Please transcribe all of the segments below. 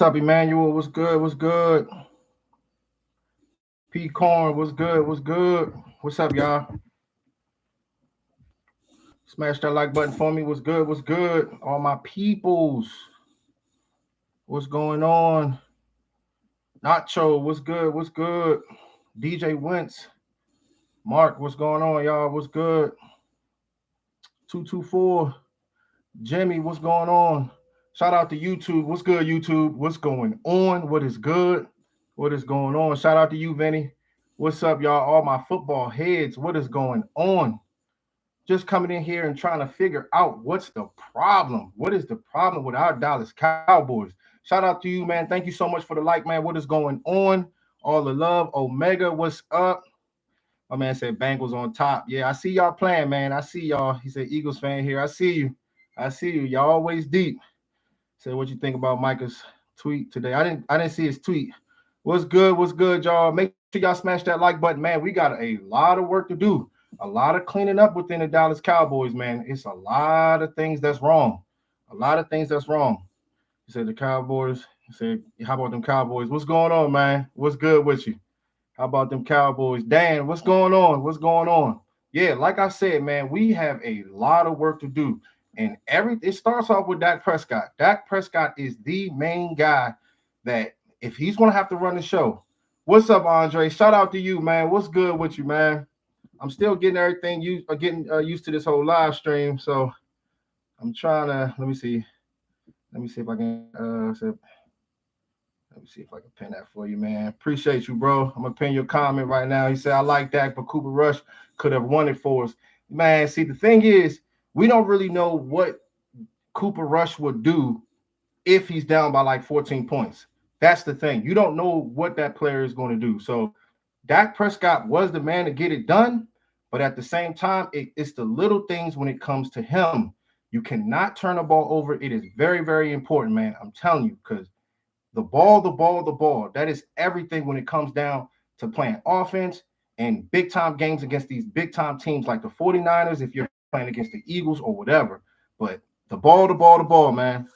up, Emmanuel? What's good? What's good? P Corn, what's good? What's good? What's up, y'all? Smash that like button for me. What's good? What's good? All my peoples. What's going on? Nacho, what's good? What's good? DJ Wentz. Mark, what's going on, y'all? What's good? 224. Jimmy, what's going on? Shout out to YouTube. What's good, YouTube? What's going on? What is good? What is going on? Shout out to you, Vinny. What's up, y'all? All my football heads. What is going on? Just coming in here and trying to figure out what's the problem. What is the problem with our Dallas Cowboys? Shout out to you, man. Thank you so much for the like, man. What is going on? All the love. Omega, what's up? My man said Bengals on top. Yeah, I see y'all playing, man. I see y'all. He said Eagles fan here. I see you. I see you. Y'all always deep. Say what you think about Micah's tweet today. I didn't see his tweet. What's good? What's good, y'all? Make sure y'all smash that like button, man. We got a lot of work to do. A lot of cleaning up within the Dallas Cowboys, man. It's a lot of things that's wrong. A lot of things that's wrong. He said the Cowboys. He said, how about them Cowboys? What's going on, man? What's good with you? How about them Cowboys? Dan, what's going on? What's going on? Yeah, like I said, man, we have a lot of work to do. And it starts off with Dak Prescott. Dak Prescott is the main guy that if he's gonna have to run the show. What's up, Andre? Shout out to you, man. What's good with you, man? I'm still getting everything used to this whole live stream. So I'm trying to let me see. Let me see if I can let me see if I can pin that for you, man. Appreciate you, bro. I'm gonna pin your comment right now. He said, I like that, but Cooper Rush could have won it for us. Man, see, the thing is, we don't really know what Cooper Rush would do if he's down by like 14 points. That's the thing. You don't know what that player is going to do. So Dak Prescott was the man to get it done, but at the same time, it's the little things when it comes to him. You cannot turn the ball over. It is very, very important, man. I'm telling you, because the ball, the ball, the ball. That is everything when it comes down to playing offense and big time games against these big time teams like the 49ers, if you're playing against the Eagles or whatever. But the ball, the ball, the ball, man.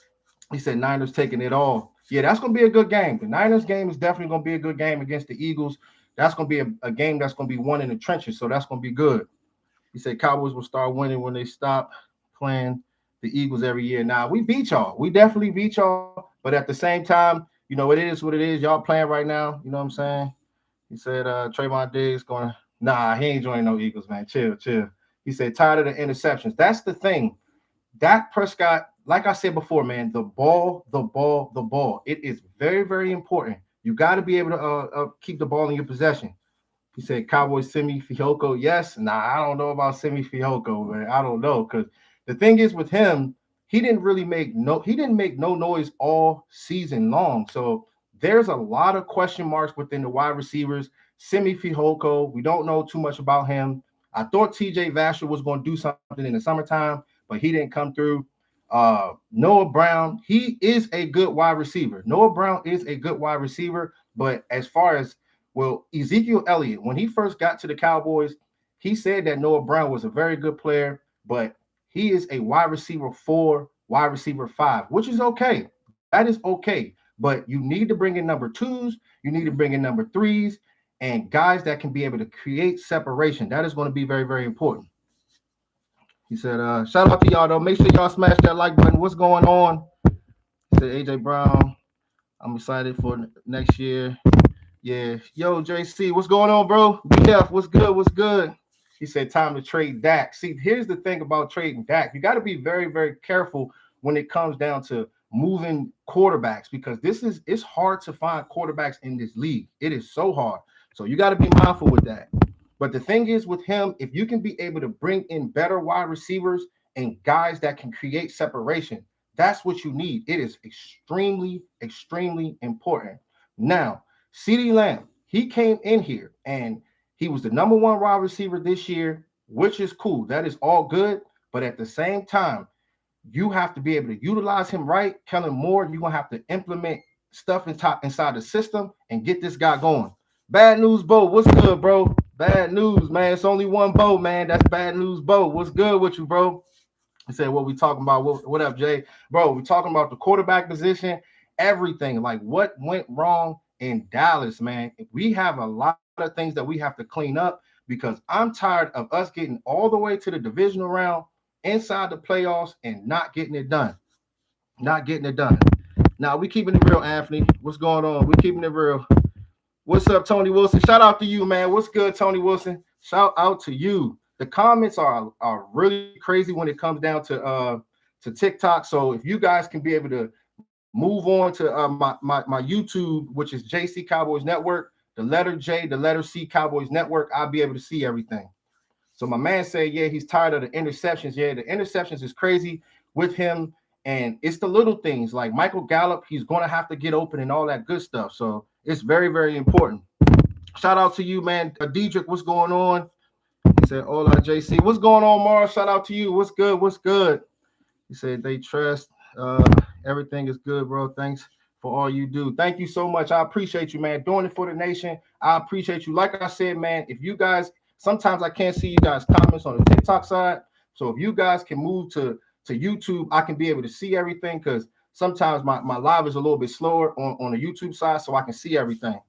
He said Niners taking it all. Yeah, that's going to be a good game. The Niners game is definitely going to be a good game against the Eagles. That's going to be a game that's going to be won in the trenches, so that's going to be good. He said Cowboys will start winning when they stop playing the Eagles every year. Now, we beat y'all. We definitely beat y'all, but at the same time, you know, it is what it is. Y'all playing right now. You know what I'm saying? He said Trayvon Diggs going, nah, he ain't joining no Eagles, man. Chill, chill. He said tired of the interceptions. That's the thing. Dak Prescott, like I said before, man, the ball, the ball, the ball. It is very, very important. You got to be able to keep the ball in your possession. He said Cowboys Simi Fihoko. Yes. Nah, I don't know about Simi Fihoko, man. I don't know. Because the thing is with him, he didn't make no noise all season long. So there's a lot of question marks within the wide receivers. Simi Fihoko, we don't know too much about him. I thought TJ Vasher was going to do something in the summertime, but he didn't come through. Noah Brown, he is a good wide receiver. Noah Brown is a good wide receiver, but as far as Ezekiel Elliott, when he first got to the Cowboys, he said that Noah Brown was a very good player, but he is a wide receiver 4, wide receiver 5, which is okay. That is okay. But you need to bring in number 2s, you need to bring in number 3s, and guys that can be able to create separation. That is going to be very, very important. He said, shout out to y'all, though. Make sure y'all smash that like button. What's going on? He said, AJ Brown, I'm excited for next year. Yeah. Yo, JC, what's going on, bro? BF, what's good? What's good? He said, time to trade Dak. See, here's the thing about trading Dak. You got to be very, very careful when it comes down to moving quarterbacks because it's hard to find quarterbacks in this league. It is so hard. So you got to be mindful with that. But the thing is with him, if you can be able to bring in better wide receivers and guys that can create separation, that's what you need. It is extremely, extremely important. Now, CeeDee Lamb, he came in here and he was the number 1 wide receiver this year, which is cool. That is all good. But at the same time, you have to be able to utilize him right. Kellen Moore, you're going to have to implement stuff inside the system and get this guy going. Bad news, Bo. What's good, bro? Bad news, man. It's only one Bo, man. That's bad news, Bo. What's good with you, bro? He said, what we talking about? What up, Jay? Bro, we're talking about the quarterback position everything, like what went wrong in Dallas, man. We have a lot of things that we have to clean up because I'm tired of us getting all the way to the divisional round inside the playoffs and not getting it done. Not getting it done. Now we keeping it real, Anthony. What's going on? We keeping it real. What's up, Tony Wilson? Shout out to you, man. What's good, Tony Wilson? Shout out to you. The comments are really crazy when it comes down to TikTok. So if you guys can be able to move on to my YouTube, which is JC Cowboys Network, the letter J, the letter C Cowboys Network, I'll be able to see everything. So my man said, yeah, he's tired of the interceptions. Yeah, the interceptions is crazy with him. And it's the little things like Michael Gallup, he's going to have to get open and all that good stuff. So it's very, very important. Shout out to you, man. Diedrich, what's going on? He said, hola, JC. What's going on, Mara? Shout out to you. What's good? What's good? He said, they trust. Everything is good, bro. Thanks for all you do. Thank you so much. I appreciate you, man. Doing it for the nation. I appreciate you. Like I said, man, if you guys, sometimes I can't see you guys' comments on the TikTok side. So if you guys can move to YouTube, I can be able to see everything because sometimes my live is a little bit slower on the YouTube side, so I can see everything.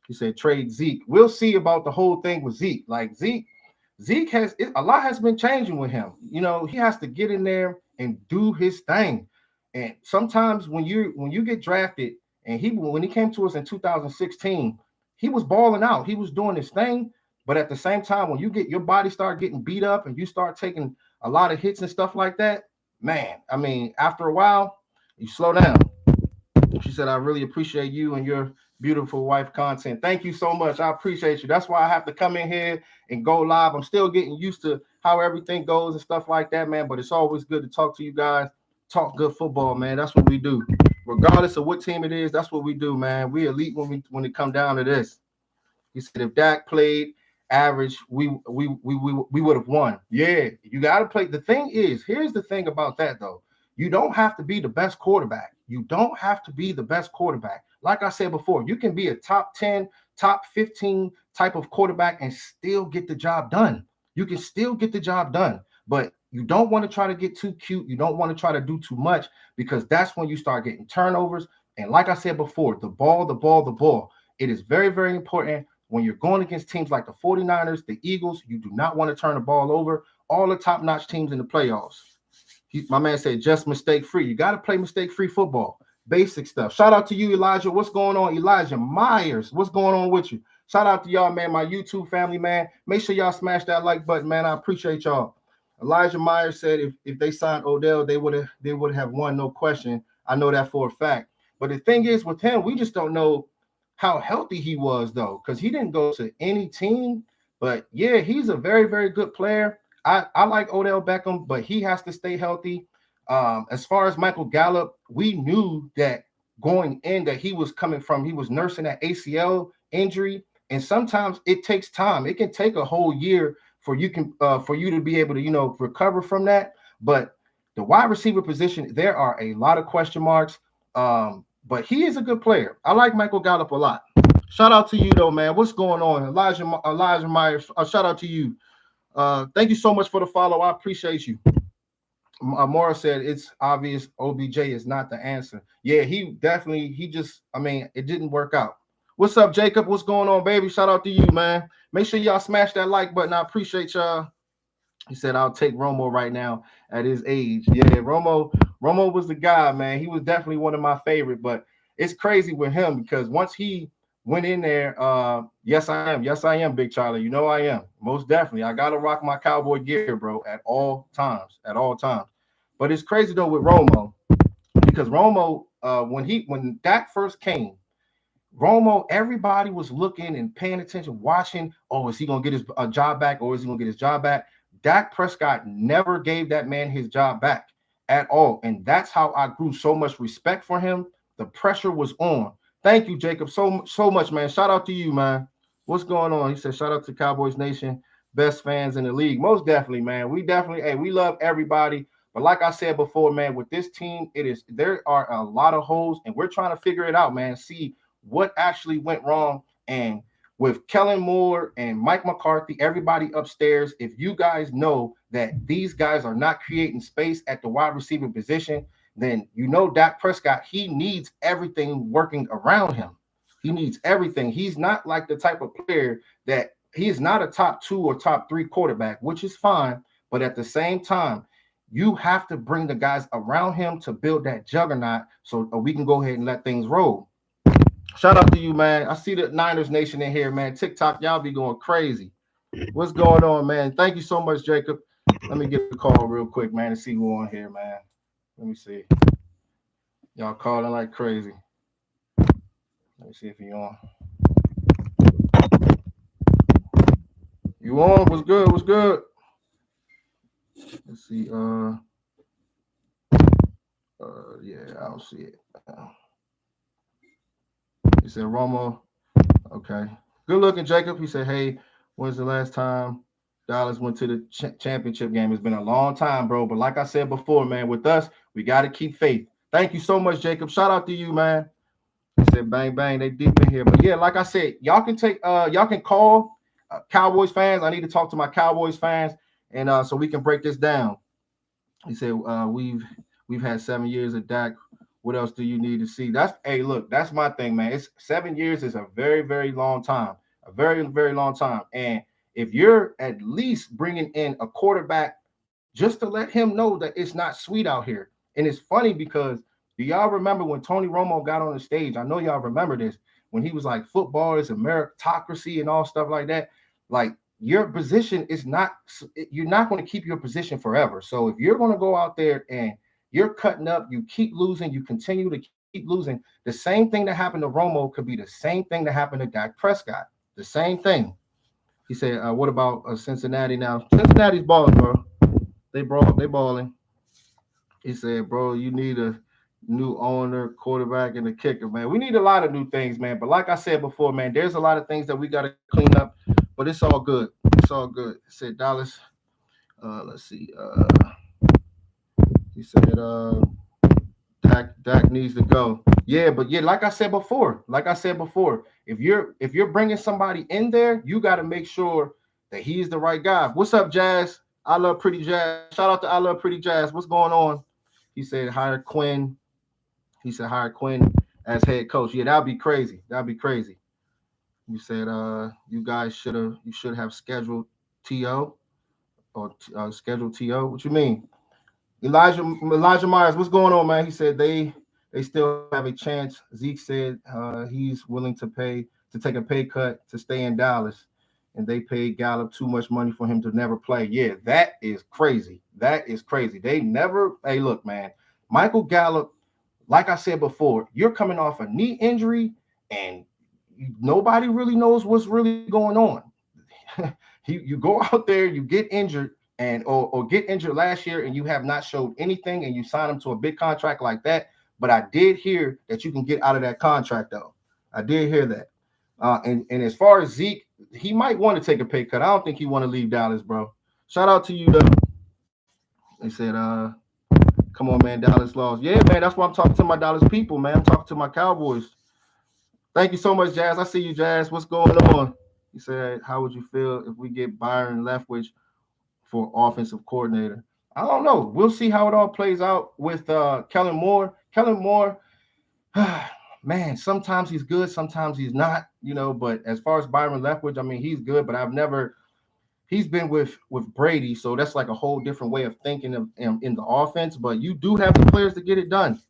He said trade Zeke. We'll see about the whole thing with Zeke. Like Zeke has a lot has been changing with him. You know, he has to get in there and do his thing. And sometimes when you get drafted, and when he came to us in 2016, he was balling out. He was doing his thing. But at the same time, when you get your body start getting beat up and you start taking a lot of hits and stuff like that, man, I mean, after a while, you slow down. She said, I really appreciate you and your beautiful wife content. Thank you so much. I appreciate you. That's why I have to come in here and go live. I'm still getting used to how everything goes and stuff like that, man. But it's always good to talk to you guys, talk good football, man. That's what we do. Regardless of what team it is, that's what we do, man. We elite when it come down to this. He said if Dak played average, we would have won. Yeah, you got to play. The thing is, here's the thing about that though. You don't have to be the best quarterback. You don't have to be the best quarterback. Like I said before, you can be a top 10, top 15 type of quarterback and still get the job done. You can still get the job done, but you don't want to try to get too cute. You don't want to try to do too much because that's when you start getting turnovers. And like I said before, the ball. It is very, very important when you're going against teams like the 49ers, the Eagles. You do not want to turn the ball over. All the top-notch teams in the playoffs. My man said just mistake-free. You got to play mistake-free football. Basic stuff. Shout out to you, Elijah. What's going on? Elijah Myers. What's going on with you? Shout out to y'all, man, my YouTube family, man. Make sure y'all smash that like button, man. I appreciate y'all. Elijah Myers said if they signed Odell, they would have won, no question. I know that for a fact. But the thing is with him, we just don't know how healthy he was, though, because he didn't go to any team. But, yeah, he's a very, very good player. I like Odell Beckham, but he has to stay healthy. As far as Michael Gallup, we knew that going in that he was nursing that ACL injury. And sometimes it takes time. It can take a whole year for you to be able to, recover from that. But the wide receiver position, there are a lot of question marks. But he is a good player. I like Michael Gallup a lot. Shout out to you, though, man. What's going on? Elijah Myers, shout out to you. Thank you so much for the follow. I appreciate you. Mora said it's obvious OBJ is not the answer. Yeah, it didn't work out. What's up, Jacob? What's going on, baby? Shout out to you, man. Make sure y'all smash that like button. I appreciate y'all. He said, I'll take Romo right now at his age. Yeah, Romo was the guy, man. He was definitely one of my favorite, but it's crazy with him because once he went in there, yes, I am. Yes, I am, Big Charlie. You know I am. Most definitely. I got to rock my cowboy gear, bro, at all times. But it's crazy, though, with Romo because Romo, when Dak first came, Romo, everybody was looking and paying attention, watching. Oh, is he going to get his job back or is he going to get his job back? Dak Prescott never gave that man his job back at all. And that's how I grew so much respect for him. The pressure was on. Thank you, Jacob, so much, man. Shout out to you, man. What's going on? He said, shout out to Cowboys Nation, best fans in the league. Most definitely, man. We love everybody. But like I said before, man, with this team, there are a lot of holes, and we're trying to figure it out, man. See what actually went wrong. And with Kellen Moore and Mike McCarthy, everybody upstairs, if you guys know that these guys are not creating space at the wide receiver position, then you know Dak Prescott, he needs everything working around him. He needs everything. He's not like the type of player that he is not a top 2 or top 3 quarterback, which is fine. But at the same time, you have to bring the guys around him to build that juggernaut so we can go ahead and let things roll. Shout out to you, man. I see the Niners Nation in here, man. TikTok, y'all be going crazy. What's going on, man? Thank you so much, Jacob. Let me get a call real quick, man, and see who on here, man. Let me see. Y'all calling like crazy. Let me see if you on. You on? What's good? What's good? Let's see. Yeah, I don't see it. He said Romo. Okay. Good looking, Jacob. He said, hey, when's the last time Dallas went to the championship game? It's been a long time, bro. But like I said before, man, with us, we got to keep faith. Thank you so much, Jacob. Shout out to you, man. He said, bang, bang. They deep in here. But yeah, like I said, y'all can call Cowboys fans. I need to talk to my Cowboys fans, and so we can break this down. He said, we've had 7 years of Dak. What else do you need to see? Look, that's my thing, man. It's 7 years is a very, very long time, a very, very long time. And if you're at least bringing in a quarterback just to let him know that it's not sweet out here. And it's funny because do y'all remember when Tony Romo got on the stage? I know y'all remember this when he was like, football is a meritocracy and all stuff like that. Like, your position is not, you're not going to keep your position forever. So if you're going to go out there and you're cutting up, you keep losing, you continue to keep losing, the same thing that happened to Romo could be the same thing that happened to Dak Prescott. The same thing. He said, what about Cincinnati now? Cincinnati's balling, bro. They balling. He said, bro, you need a new owner, quarterback, and a kicker, man. We need a lot of new things, man. But like I said before, man, there's a lot of things that we got to clean up, but it's all good. It's all good. He said, Dallas, let's see. He said, Dak needs to go. Yeah, but yeah, like I said before, if you're bringing somebody in there, you got to make sure that he's the right guy. What's up, Jazz? I love Pretty Jazz. Shout out to I love Pretty Jazz. What's going on? He said hire Quinn. He said hire Quinn as head coach. Yeah, that'd be crazy. That'd be crazy. You said you guys should have scheduled TO or scheduled TO. What you mean? Elijah Myers, what's going on, man? He said they still have a chance. Zeke said he's willing to take a pay cut to stay in Dallas, and they paid Gallup too much money for him to never play. Yeah, that is crazy. That is crazy. They never. Hey, look, man, Michael Gallup. Like I said before, you're coming off a knee injury, and nobody really knows what's really going on. You go out there, you get injured. Or get injured last year and you have not showed anything and you sign him to a big contract like that. But I did hear that you can get out of that contract, though. I did hear that. And as far as Zeke, he might want to take a pay cut. I don't think he want to leave Dallas, bro. Shout out to you, though. They said, come on, man, Dallas lost. Yeah, man, that's why I'm talking to my Dallas people, man. I'm talking to my Cowboys. Thank you so much, Jazz. I see you, Jazz. What's going on? He said, how would you feel if we get Byron Leftwich for offensive coordinator? I don't know. We'll see how it all plays out with Kellen Moore. Kellen Moore, man, sometimes he's good, sometimes he's not, but as far as Byron Leftwich, I mean, he's good, but he's been with Brady, so that's like a whole different way of thinking of in the offense, but you do have the players to get it done.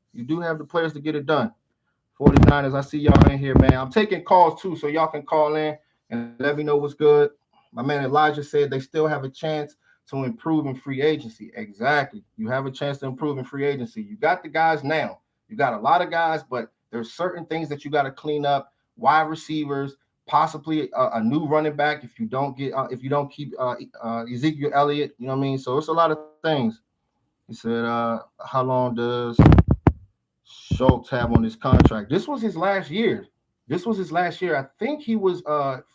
49ers, I see y'all in here, man. I'm taking calls too, so y'all can call in and let me know what's good. My man Elijah said they still have a chance to improve in free agency. Exactly. You have a chance to improve in free agency. You got the guys now. You got a lot of guys, but there's certain things that you got to clean up. Wide receivers, possibly a new running back if you don't keep Ezekiel Elliott. You know what I mean? So it's a lot of things. He said, how long does Schultz have on his contract? This was his last year. I think he was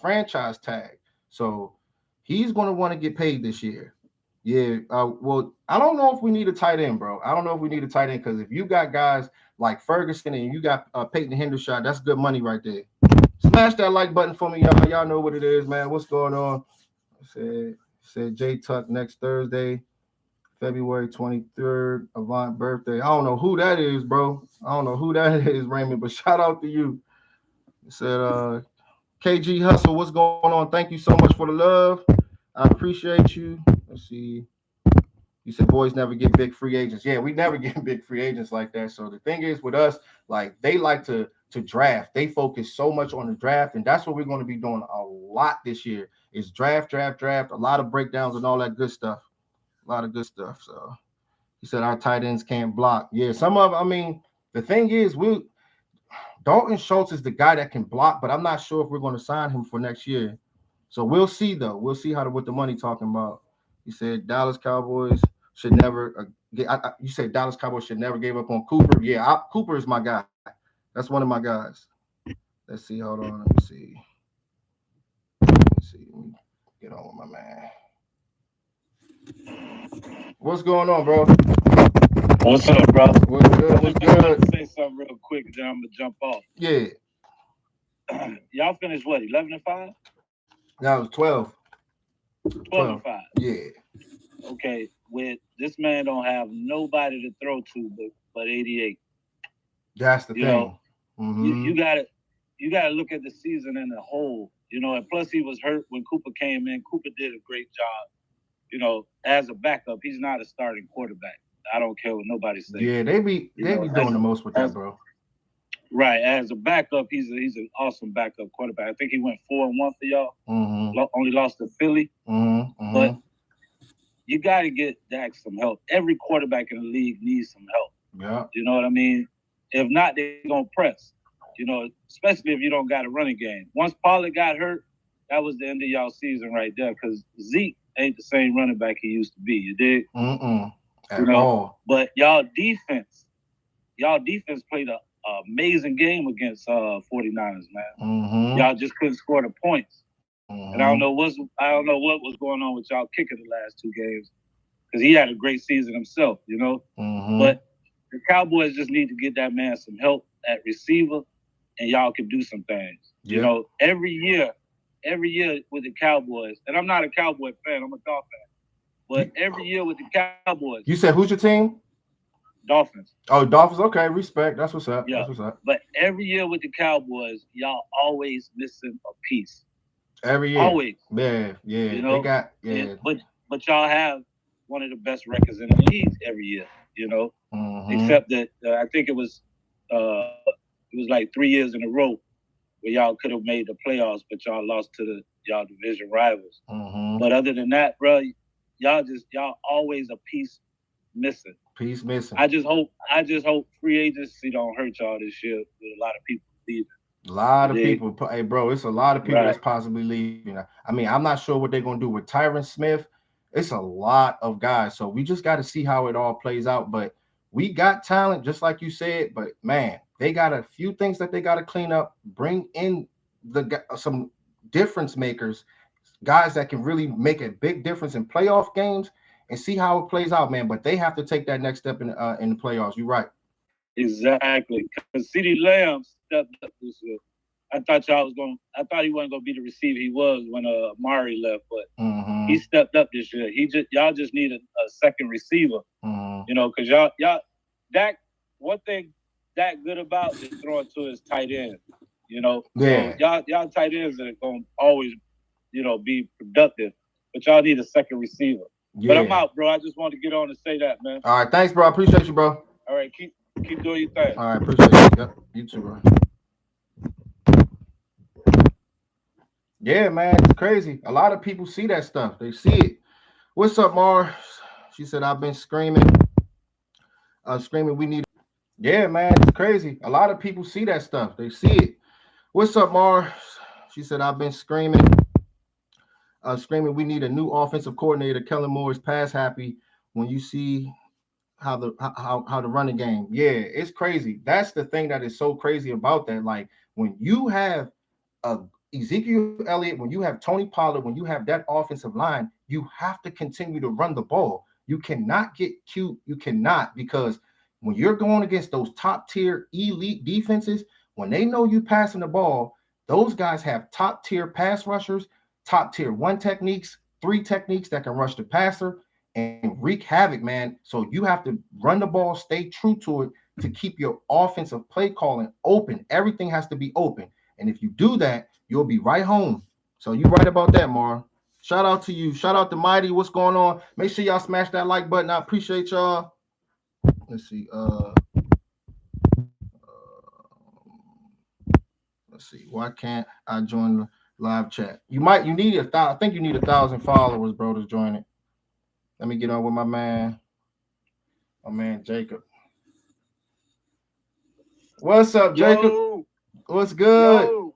franchise tag. So he's going to want to get paid this year. Yeah. Well, I don't know if we need a tight end, bro. I don't know if we need a tight end because if you got guys like Ferguson and you got Peyton Hendershot, that's good money right there. Smash that like button for me, y'all. Y'all know what it is, man. What's going on? Said Jay Tuck next Thursday. February 23rd, Avant birthday. I don't know who that is, bro. I don't know who that is, Raymond, but shout out to you. It said, KG Hustle, what's going on? Thank you so much for the love. I appreciate you. Let's see. You said boys never get big free agents. Yeah, we never get big free agents like that. So the thing is with us, like they like to draft. They focus so much on the draft, and that's what we're going to be doing a lot this year. Is draft, draft, draft. A lot of breakdowns and all that good stuff. A lot of good stuff. So he said our tight ends can't block. Yeah, some of. I mean, the thing is, we Dalton Schultz is the guy that can block, but I'm not sure if we're going to sign him for next year. So we'll see though. We'll see how what the money talking about. He said Dallas Cowboys should never get. You said Dallas Cowboys should never give up on Cooper. Yeah, Cooper is my guy. That's one of my guys. Let's see. Hold on. Let me see. Let me see. Let me get on with my man. What's going on, bro? What's up, bro? What's good? What's I just good? to say something real quick, then I'm gonna jump off. Yeah, Y'all finished what? 11-5? that was 12. 12-5. Yeah, Okay. With this man don't have nobody to throw to but 88. that's the You thing. know, you gotta look at the season in a whole. And plus he was hurt when Cooper came in. Cooper did a great job. As a backup, he's not a starting quarterback. I don't care what nobody says. Yeah, they be doing the most with that, bro. Right, as a backup, he's an awesome backup quarterback. I think he went 4-1 for y'all. Only lost to Philly, but you got to get Dak some help. Every quarterback in the league needs some help. Yeah, You know what I mean? If not, they're gonna press. Especially if you don't got a running game. Once Pollard got hurt, that was the end of y'all season right there. Because Zeke ain't the same running back he used to be. You dig? At all. But y'all defense played an amazing game against 49ers, man. Y'all just couldn't score the points. And I don't know what was going on with y'all kicker the last two games, because he had a great season himself, But the Cowboys just need to get that man some help at receiver, and y'all can do some things. Yeah. Every year with the Cowboys, and I'm not a Cowboy fan, I'm a Dolphin fan. But every year with the Cowboys. You said who's your team? Dolphins. Oh, Dolphins. Okay, respect. That's what's up. Yeah. That's what's up. But every year with the Cowboys, y'all always missing a piece. Every year. Always. Yeah. They got But y'all have one of the best records in the league every year. Except that I think it was like 3 years in a row where y'all could have made the playoffs, but y'all lost to y'all division rivals. But other than that, bro, y'all always a piece missing. Piece missing. I just hope free agency don't hurt y'all this year with a lot of people leaving. A lot of people. Hey, bro, it's a lot of people Right. that's possibly leaving. I mean, I'm not sure what they're gonna do with Tyron Smith. It's a lot of guys, so we just got to see how it all plays out. But we got talent, just like you said. But man, they got a few things that they got to clean up. Bring in some difference makers, guys that can really make a big difference in playoff games, and see how it plays out, man. But they have to take that next step in the playoffs. You're right. Exactly, because CeeDee Lamb stepped up this year. I thought he wasn't gonna be the receiver he was when Amari left, but he stepped up this year. Y'all just need a second receiver, because y'all Dak. One thing Dak good about is throwing to his tight end. Yeah. So y'all tight ends are gonna always, be productive, but y'all need a second receiver. Yeah. But I'm out, bro. I just wanted to get on and say that, man. All right, thanks, bro. I appreciate you, bro. All right, keep doing your thing. All right, appreciate you. Yep, you too, bro. Yeah, man, it's crazy. A lot of people see that stuff. They see it. What's up, Mar? She said, I've been screaming. We need. Yeah, man, it's crazy. A lot of people see that stuff. They see it. What's up, Mar? She said, I've been screaming. We need a new offensive coordinator. Kellen Moore is pass happy when you see how the running game. Yeah, it's crazy. That's the thing that is so crazy about that. Like when you have Ezekiel Elliott, when you have Tony Pollard, when you have that offensive line, you have to continue to run the ball. You cannot get cute. You cannot, because when you're going against those top tier elite defenses, when they know you passing the ball, those guys have top tier pass rushers, top tier 1 techniques, 3 techniques that can rush the passer. and wreak havoc, man. So you have to run the ball, stay true to it to keep your offensive play calling open. Everything has to be open. And if you do that, you'll be right home. So you right about that, Mar. Shout out to you. Shout out to Mighty. What's going on? Make sure y'all smash that like button. I appreciate y'all. Let's see. Let's see. Why can't I join the live chat? You need I think you need 1,000 followers, bro, to join it. Let me get on with my man Jacob. What's up, Jacob? Yo, What's good? Yo,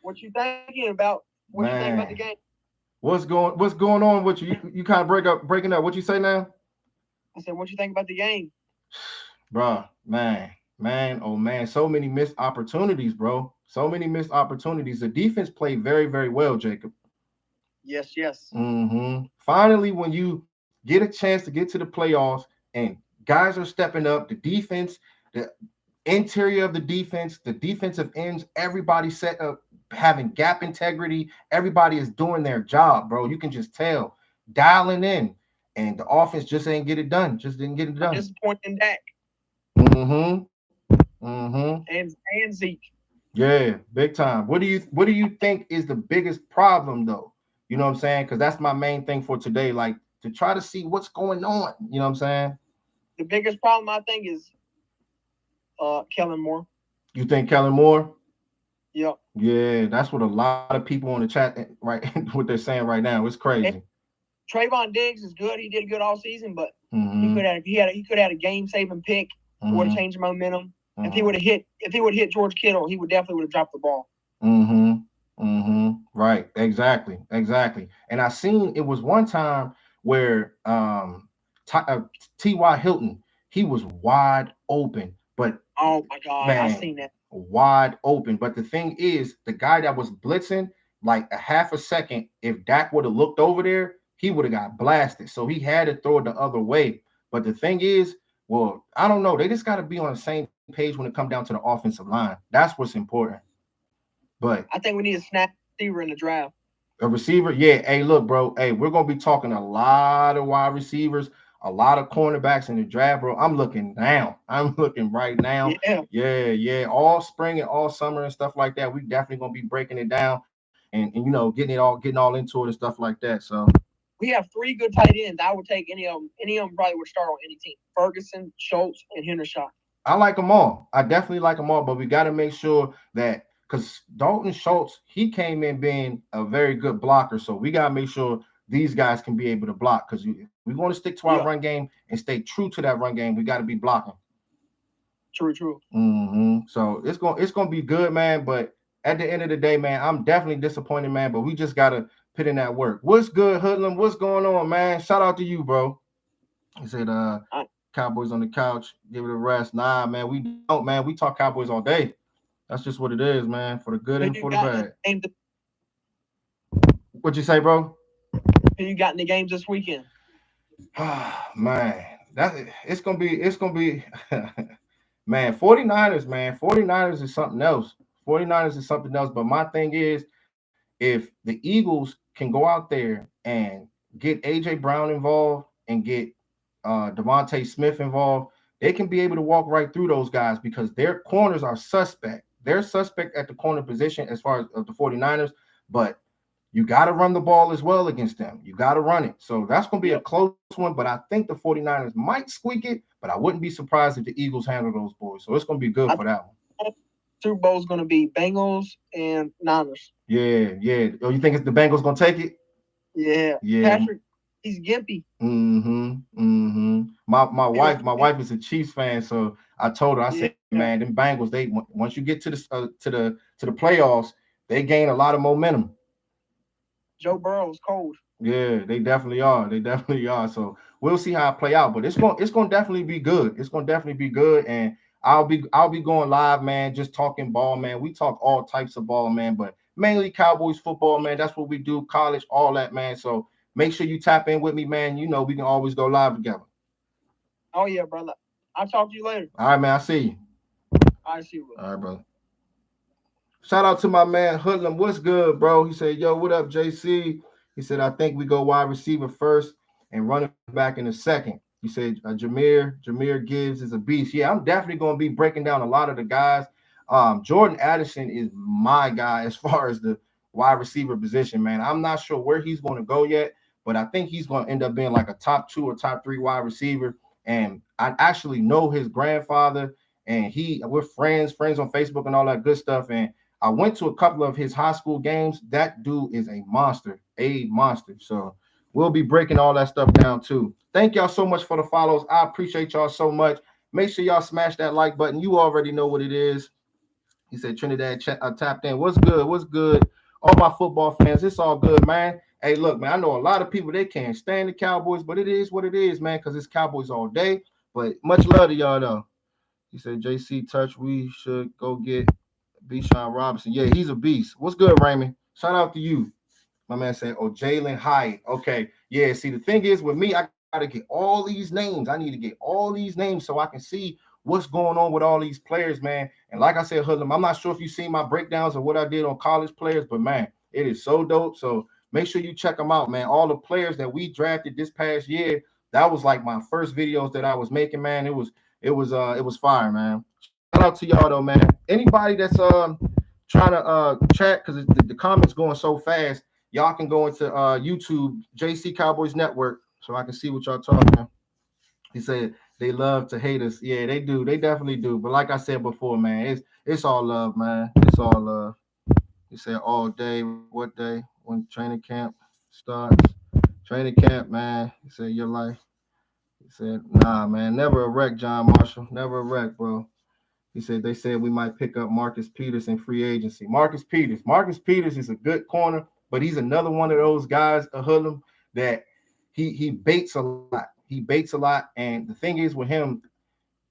what you thinking about? What you think about the game? What's going on with you? You kind of breaking up. What you say now? I said, what you think about the game? Bruh, man, oh man, so many missed opportunities, bro. So many missed opportunities. The defense played very, very well, Jacob. Yes. Finally, when you get a chance to get to the playoffs and guys are stepping up, the defense, the interior of the defensive ends, everybody set up having gap integrity. Everybody is doing their job, bro. You can just tell, dialing in, and the offense just ain't get it done. Just didn't get it done. Disappointing Dak. And Zeke. Yeah, big time. What do you think is the biggest problem though? You know what I'm saying? Because that's my main thing for today. Like to try to see what's going on. You know what I'm saying? The biggest problem I think is Kellen Moore. You think Kellen Moore? Yep. Yeah, that's what a lot of people on the chat right what they're saying right now. It's crazy. And Trayvon Diggs is good. He did good all season, but he could have had a game saving pick. Would have changed the momentum. If he would have hit George Kittle, he would definitely have dropped the ball. Right. Exactly. And I seen it was one time where T.Y. Hilton, he was wide open, but oh my God, man, I seen that. Wide open. But the thing is, the guy that was blitzing, like a half a second, if Dak would have looked over there, he would have got blasted. So he had to throw it the other way. But the thing is, well, I don't know. They just got to be on the same page when it comes down to the offensive line. That's what's important. But I think we need a snap receiver in the draft. A receiver? Yeah. Hey, look, bro. Hey, we're going to be talking a lot of wide receivers, a lot of cornerbacks in the draft, bro. I'm looking now. I'm looking right now. Yeah. All spring and all summer and stuff like that. We definitely going to be breaking it down and getting all into it and stuff like that. So we have 3 good tight ends. I would take any of them. Any of them probably would start on any team. Ferguson, Schultz, and Hendershot. I like them all. I definitely like them all, but we got to make sure that because Dalton Schultz, he came in being a very good blocker. So we got to make sure these guys can be able to block because we want to stick to our run game and stay true to that run game. We got to be blocking. True. So it's gonna be good, man. But at the end of the day, man, I'm definitely disappointed, man. But we just gotta put in that work. What's good, Hoodlum? What's going on, man? Shout out to you, bro. He said, Cowboys on the couch, give it a rest. Nah, man, we don't, man. We talk Cowboys all day. That's just what it is, man. For the good and for the bad. What you say, bro? Who you got in the games this weekend? Man, it's gonna be man, 49ers, man. 49ers is something else. 49ers is something else. But my thing is, if the Eagles can go out there and get AJ Brown involved and get Devontae Smith involved, they can be able to walk right through those guys because their corners are suspect. They're suspect at the corner position as far as the 49ers, but you got to run the ball as well against them. You got to run it. So that's going to be a close one, but I think the 49ers might squeak it, but I wouldn't be surprised if the Eagles handle those boys. So it's going to be good for that one. Super Bowl is going to be Bengals and Niners. Yeah. Oh, you think it's the Bengals going to take it? Yeah. Patrick, he's gimpy. My wife is a Chiefs fan, so I told her, I said, man, them Bengals, they once you get to the playoffs, they gain a lot of momentum. Joe Burrow is cold. Yeah, they definitely are. So we'll see how it play out, but it's gonna definitely be good. It's gonna definitely be good, and I'll be going live, man. Just talking ball, man. We talk all types of ball, man, but mainly Cowboys football, man. That's what we do. College, all that, man. So make sure you tap in with me, man. You know we can always go live together. Oh yeah, brother. I'll talk to you later. All right, man. I see you. I see you. All right, brother. Shout out to my man Hoodlum. What's good, bro? He said, yo, what up, JC? He said, I think we go wide receiver first and running back in the second. You said Jameer Gibbs is a beast. Yeah, I'm definitely going to be breaking down a lot of the guys. Jordan Addison is my guy as far as the wide receiver position, man. I'm not sure where he's going to go yet, but I think he's going to end up being like a top 2 or top 3 wide receiver. And I actually know his grandfather, and we're friends on Facebook and all that good stuff. And I went to a couple of his high school games. That dude is a monster. So we'll be breaking all that stuff down too. Thank y'all so much for the follows. I appreciate y'all so much. Make sure y'all smash that like button. You already know what it is. He said Trinidad tapped in. What's good? What's good? All my football fans, it's all good, man. Hey, look, man, I know a lot of people, they can't stand the Cowboys, but it is what it is, man, because it's Cowboys all day. But much love to y'all, though. He said, JC Touch, we should go get Bijan Robinson. Yeah, he's a beast. What's good, Raymond? Shout out to you. My man said, oh, Jalen Hyatt. Okay. Yeah, see, the thing is with me, I got to get all these names. I need to get all these names so I can see what's going on with all these players, man. And like I said, Hoodlum, I'm not sure if you've seen my breakdowns of what I did on college players, but, man, it is so dope. So make sure you check them out, man. All the players that we drafted this past year, that was like my first videos that I was making, man. It was fire, man. Shout out to y'all, though, man. Anybody that's trying to chat, because the comments going so fast, y'all can go into YouTube, JC Cowboys Network, so I can see what y'all talking. He said they love to hate us. Yeah, they do. They definitely do. But like I said before, man, it's all love, man. It's all love. He said all day. What day? When training camp starts? Training camp, man. He said your life. He said, nah, man, never a wreck, John Marshall. Never a wreck, bro. He said they said we might pick up Marcus Peters in free agency. Marcus Peters is a good corner, but he's another one of those guys, a hoodlum, that he baits a lot. He baits a lot. And the thing is with him,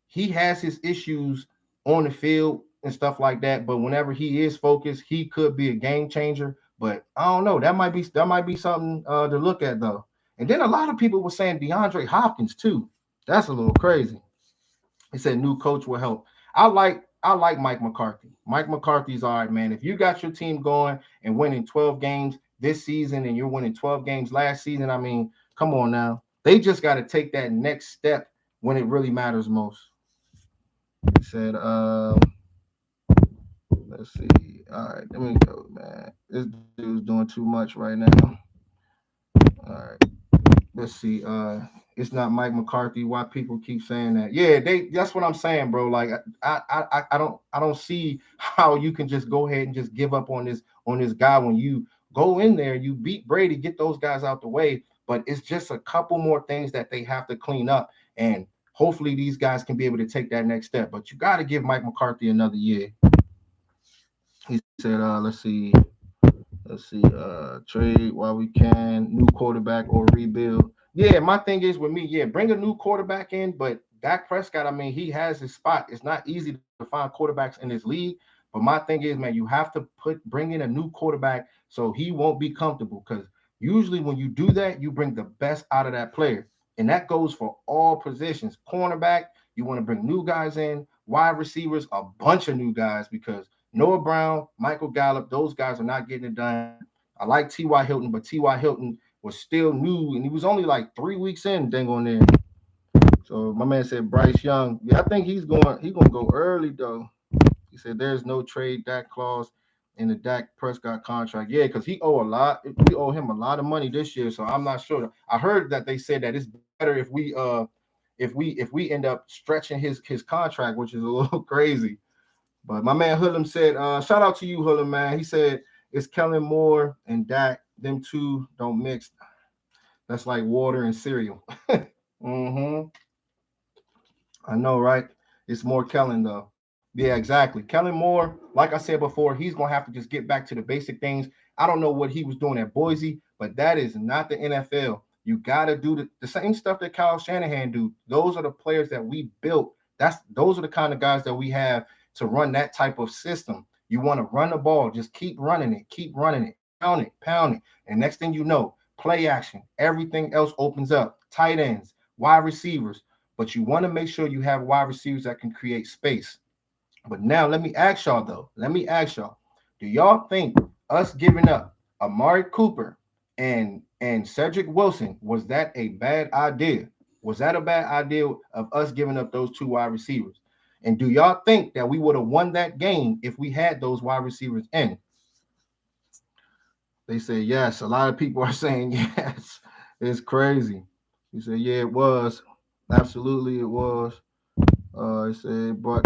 he has his issues on the field and stuff like that. But whenever he is focused, he could be a game changer. But I don't know. That might be something to look at though. And then a lot of people were saying DeAndre Hopkins too. That's a little crazy. He said new coach will help. I like Mike McCarthy. Mike McCarthy's all right, man. If you got your team going and winning 12 games this season and you're winning 12 games last season, I mean, come on now. They just got to take that next step when it really matters most. He said, let's see. All right, let me go, man. This dude's doing too much right now. All right. Let's see. It's not Mike McCarthy. Why people keep saying that? Yeah, that's what I'm saying, bro. Like I don't see how you can just go ahead and just give up on this guy when you go in there, you beat Brady, get those guys out the way. But it's just a couple more things that they have to clean up. And hopefully these guys can be able to take that next step. But you got to give Mike McCarthy another year. He said, let's see, trade while we can, new quarterback or rebuild. Yeah, my thing is with me, yeah, bring a new quarterback in, but Dak Prescott, I mean, he has his spot. It's not easy to find quarterbacks in this league. But my thing is, man, you have to bring in a new quarterback so he won't be comfortable. Because usually when you do that, you bring the best out of that player. And that goes for all positions. Cornerback, you want to bring new guys in, wide receivers, a bunch of new guys, because Noah Brown, Michael Gallup, those guys are not getting it done. I like T.Y. Hilton, but T.Y. Hilton was still new, and he was only like 3 weeks in, dang on there. So my man said Bryce Young. Yeah, I think he's gonna go early though. He said there's no trade Dak clause in the Dak Prescott contract. Yeah, because he owe a lot. We owe him a lot of money this year, so I'm not sure. I heard that they said that it's better if we end up stretching his contract, which is a little crazy. But my man Hoodlum said, shout out to you, Hoodlum, man. He said it's Kellen Moore and Dak. Them two don't mix. That's like water and cereal. Mm-hmm. I know, right? It's more Kellen, though. Yeah, exactly. Kellen Moore, like I said before, he's going to have to just get back to the basic things. I don't know what he was doing at Boise, but that is not the NFL. You got to do the same stuff that Kyle Shanahan do. Those are the players that we built. Those are the kind of guys that we have to run that type of system. You want to run the ball, just keep running it, pound it. And next thing you know, play action, everything else opens up. Tight ends, wide receivers. But you want to make sure you have wide receivers that can create space. But now let me ask y'all, though. Do y'all think us giving up Amari Cooper and And Cedric Wilson, was that a bad idea? Was that a bad idea of us giving up those two wide receivers? And do y'all think that we would have won that game if we had those wide receivers in? They say yes. A lot of people are saying yes. It's crazy. He said, yeah, it was. Absolutely, it was. He said it brought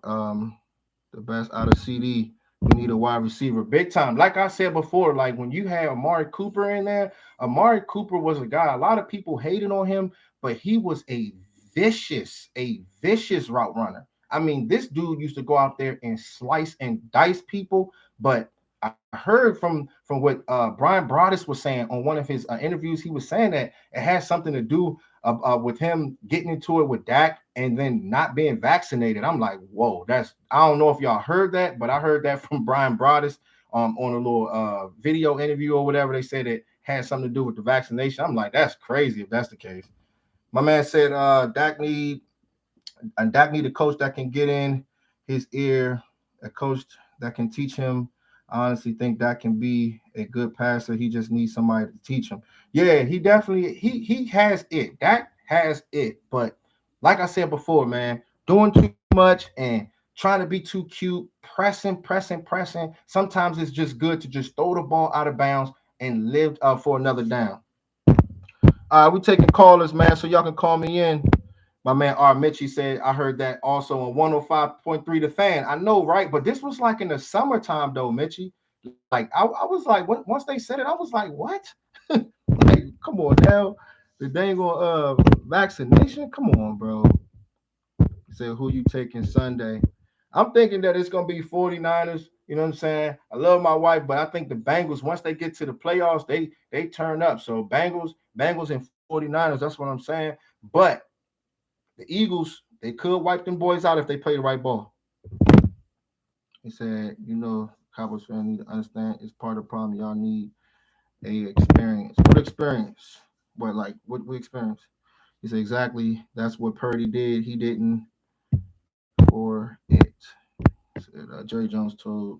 the best out of CD. We need a wide receiver, big time. Like I said before, like when you had Amari Cooper in there, Amari Cooper was a guy. A lot of people hated on him, but he was a vicious route runner. I mean, this dude used to go out there and slice and dice people. But I heard from what Brian Broaddus was saying on one of his interviews. He was saying that it has something to do with him getting into it with Dak and then not being vaccinated. I'm like, whoa, I don't know if y'all heard that, but I heard that from Brian Broaddus on a little video interview or whatever. They said it had something to do with the vaccination. I'm like, that's crazy if that's the case. My man said Dak need a coach that can get in his ear, a coach that can teach him. I honestly think that can be a good passer. He just needs somebody to teach him. Yeah, he definitely he has it. Dak has it. But like I said before, man, doing too much and trying to be too cute, pressing. Sometimes it's just good to just throw the ball out of bounds and live for another down. We taking callers, man, so y'all can call me in. My man R. Mitchie said, I heard that also on 105.3 The Fan. I know, right? But this was like in the summertime, though, Mitchie. Like, I was like, once they said it, I was like, what? Like, come on now. The dang on vaccination? Come on, bro. He said, who you taking Sunday? I'm thinking that it's going to be 49ers. You know what I'm saying? I love my wife, but I think the Bengals, once they get to the playoffs, they turn up. So Bengals and 49ers, that's what I'm saying. But the Eagles, they could wipe them boys out if they play the right ball. He said, Cowboys fans need to understand it's part of the problem. Y'all need a experience. What experience? What experience? He said, exactly. That's what Purdy did. He didn't for it. Said, Jerry Jones told,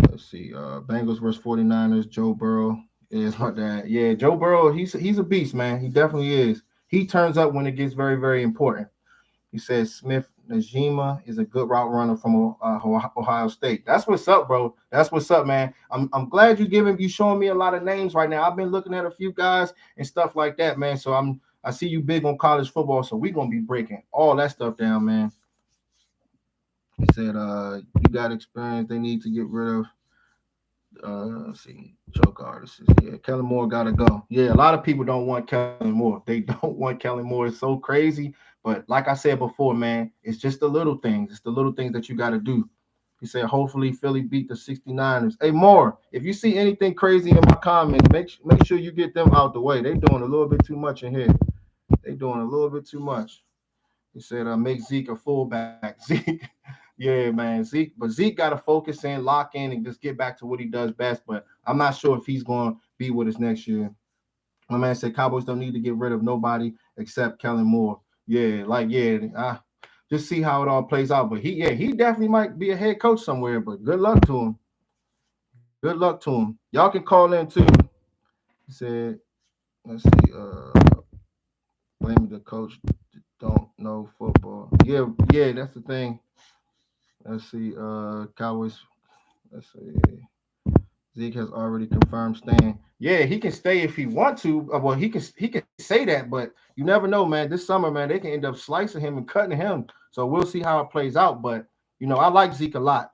let's see, Bengals versus 49ers, Joe Burrow is my dad. Yeah, Joe Burrow, he's a beast, man. He definitely is. He turns up when it gets very, very important. He says Smith Najima is a good route runner from Ohio State. That's what's up, bro. That's what's up, man. I'm glad you showing me a lot of names right now. I've been looking at a few guys and stuff like that, man. So I see you big on college football, so we're gonna be breaking all that stuff down, man. He said, you got experience they need to get rid of. Let's see, choke artists. Yeah, Kellen Moore gotta go. Yeah, a lot of people don't want Kellen Moore. They don't want Kellen Moore. It's so crazy. But like I said before, man, it's just the little things. It's the little things that you got to do. He said, hopefully Philly beat the 69ers. Hey, Moore, if you see anything crazy in my comments, make sure you get them out the way. They doing a little bit too much in here. They doing a little bit too much. He said, make Zeke a fullback. Zeke, yeah, man. Zeke got to focus in, lock in, and just get back to what he does best. But I'm not sure if he's going to be with us next year. My man said Cowboys don't need to get rid of nobody except Kellen Moore. Just see how it all plays out. But he definitely might be a head coach somewhere. But good luck to him. Good luck to him. Y'all can call in too. He said, let's see, blame the coach don't know football. Yeah, that's the thing. Let's see, Cowboys. Let's see. Zeke has already confirmed staying. Yeah, he can stay if he want to. Well, he can say that, but you never know, man. This summer, man, they can end up slicing him and cutting him. So we'll see how it plays out. But I like Zeke a lot.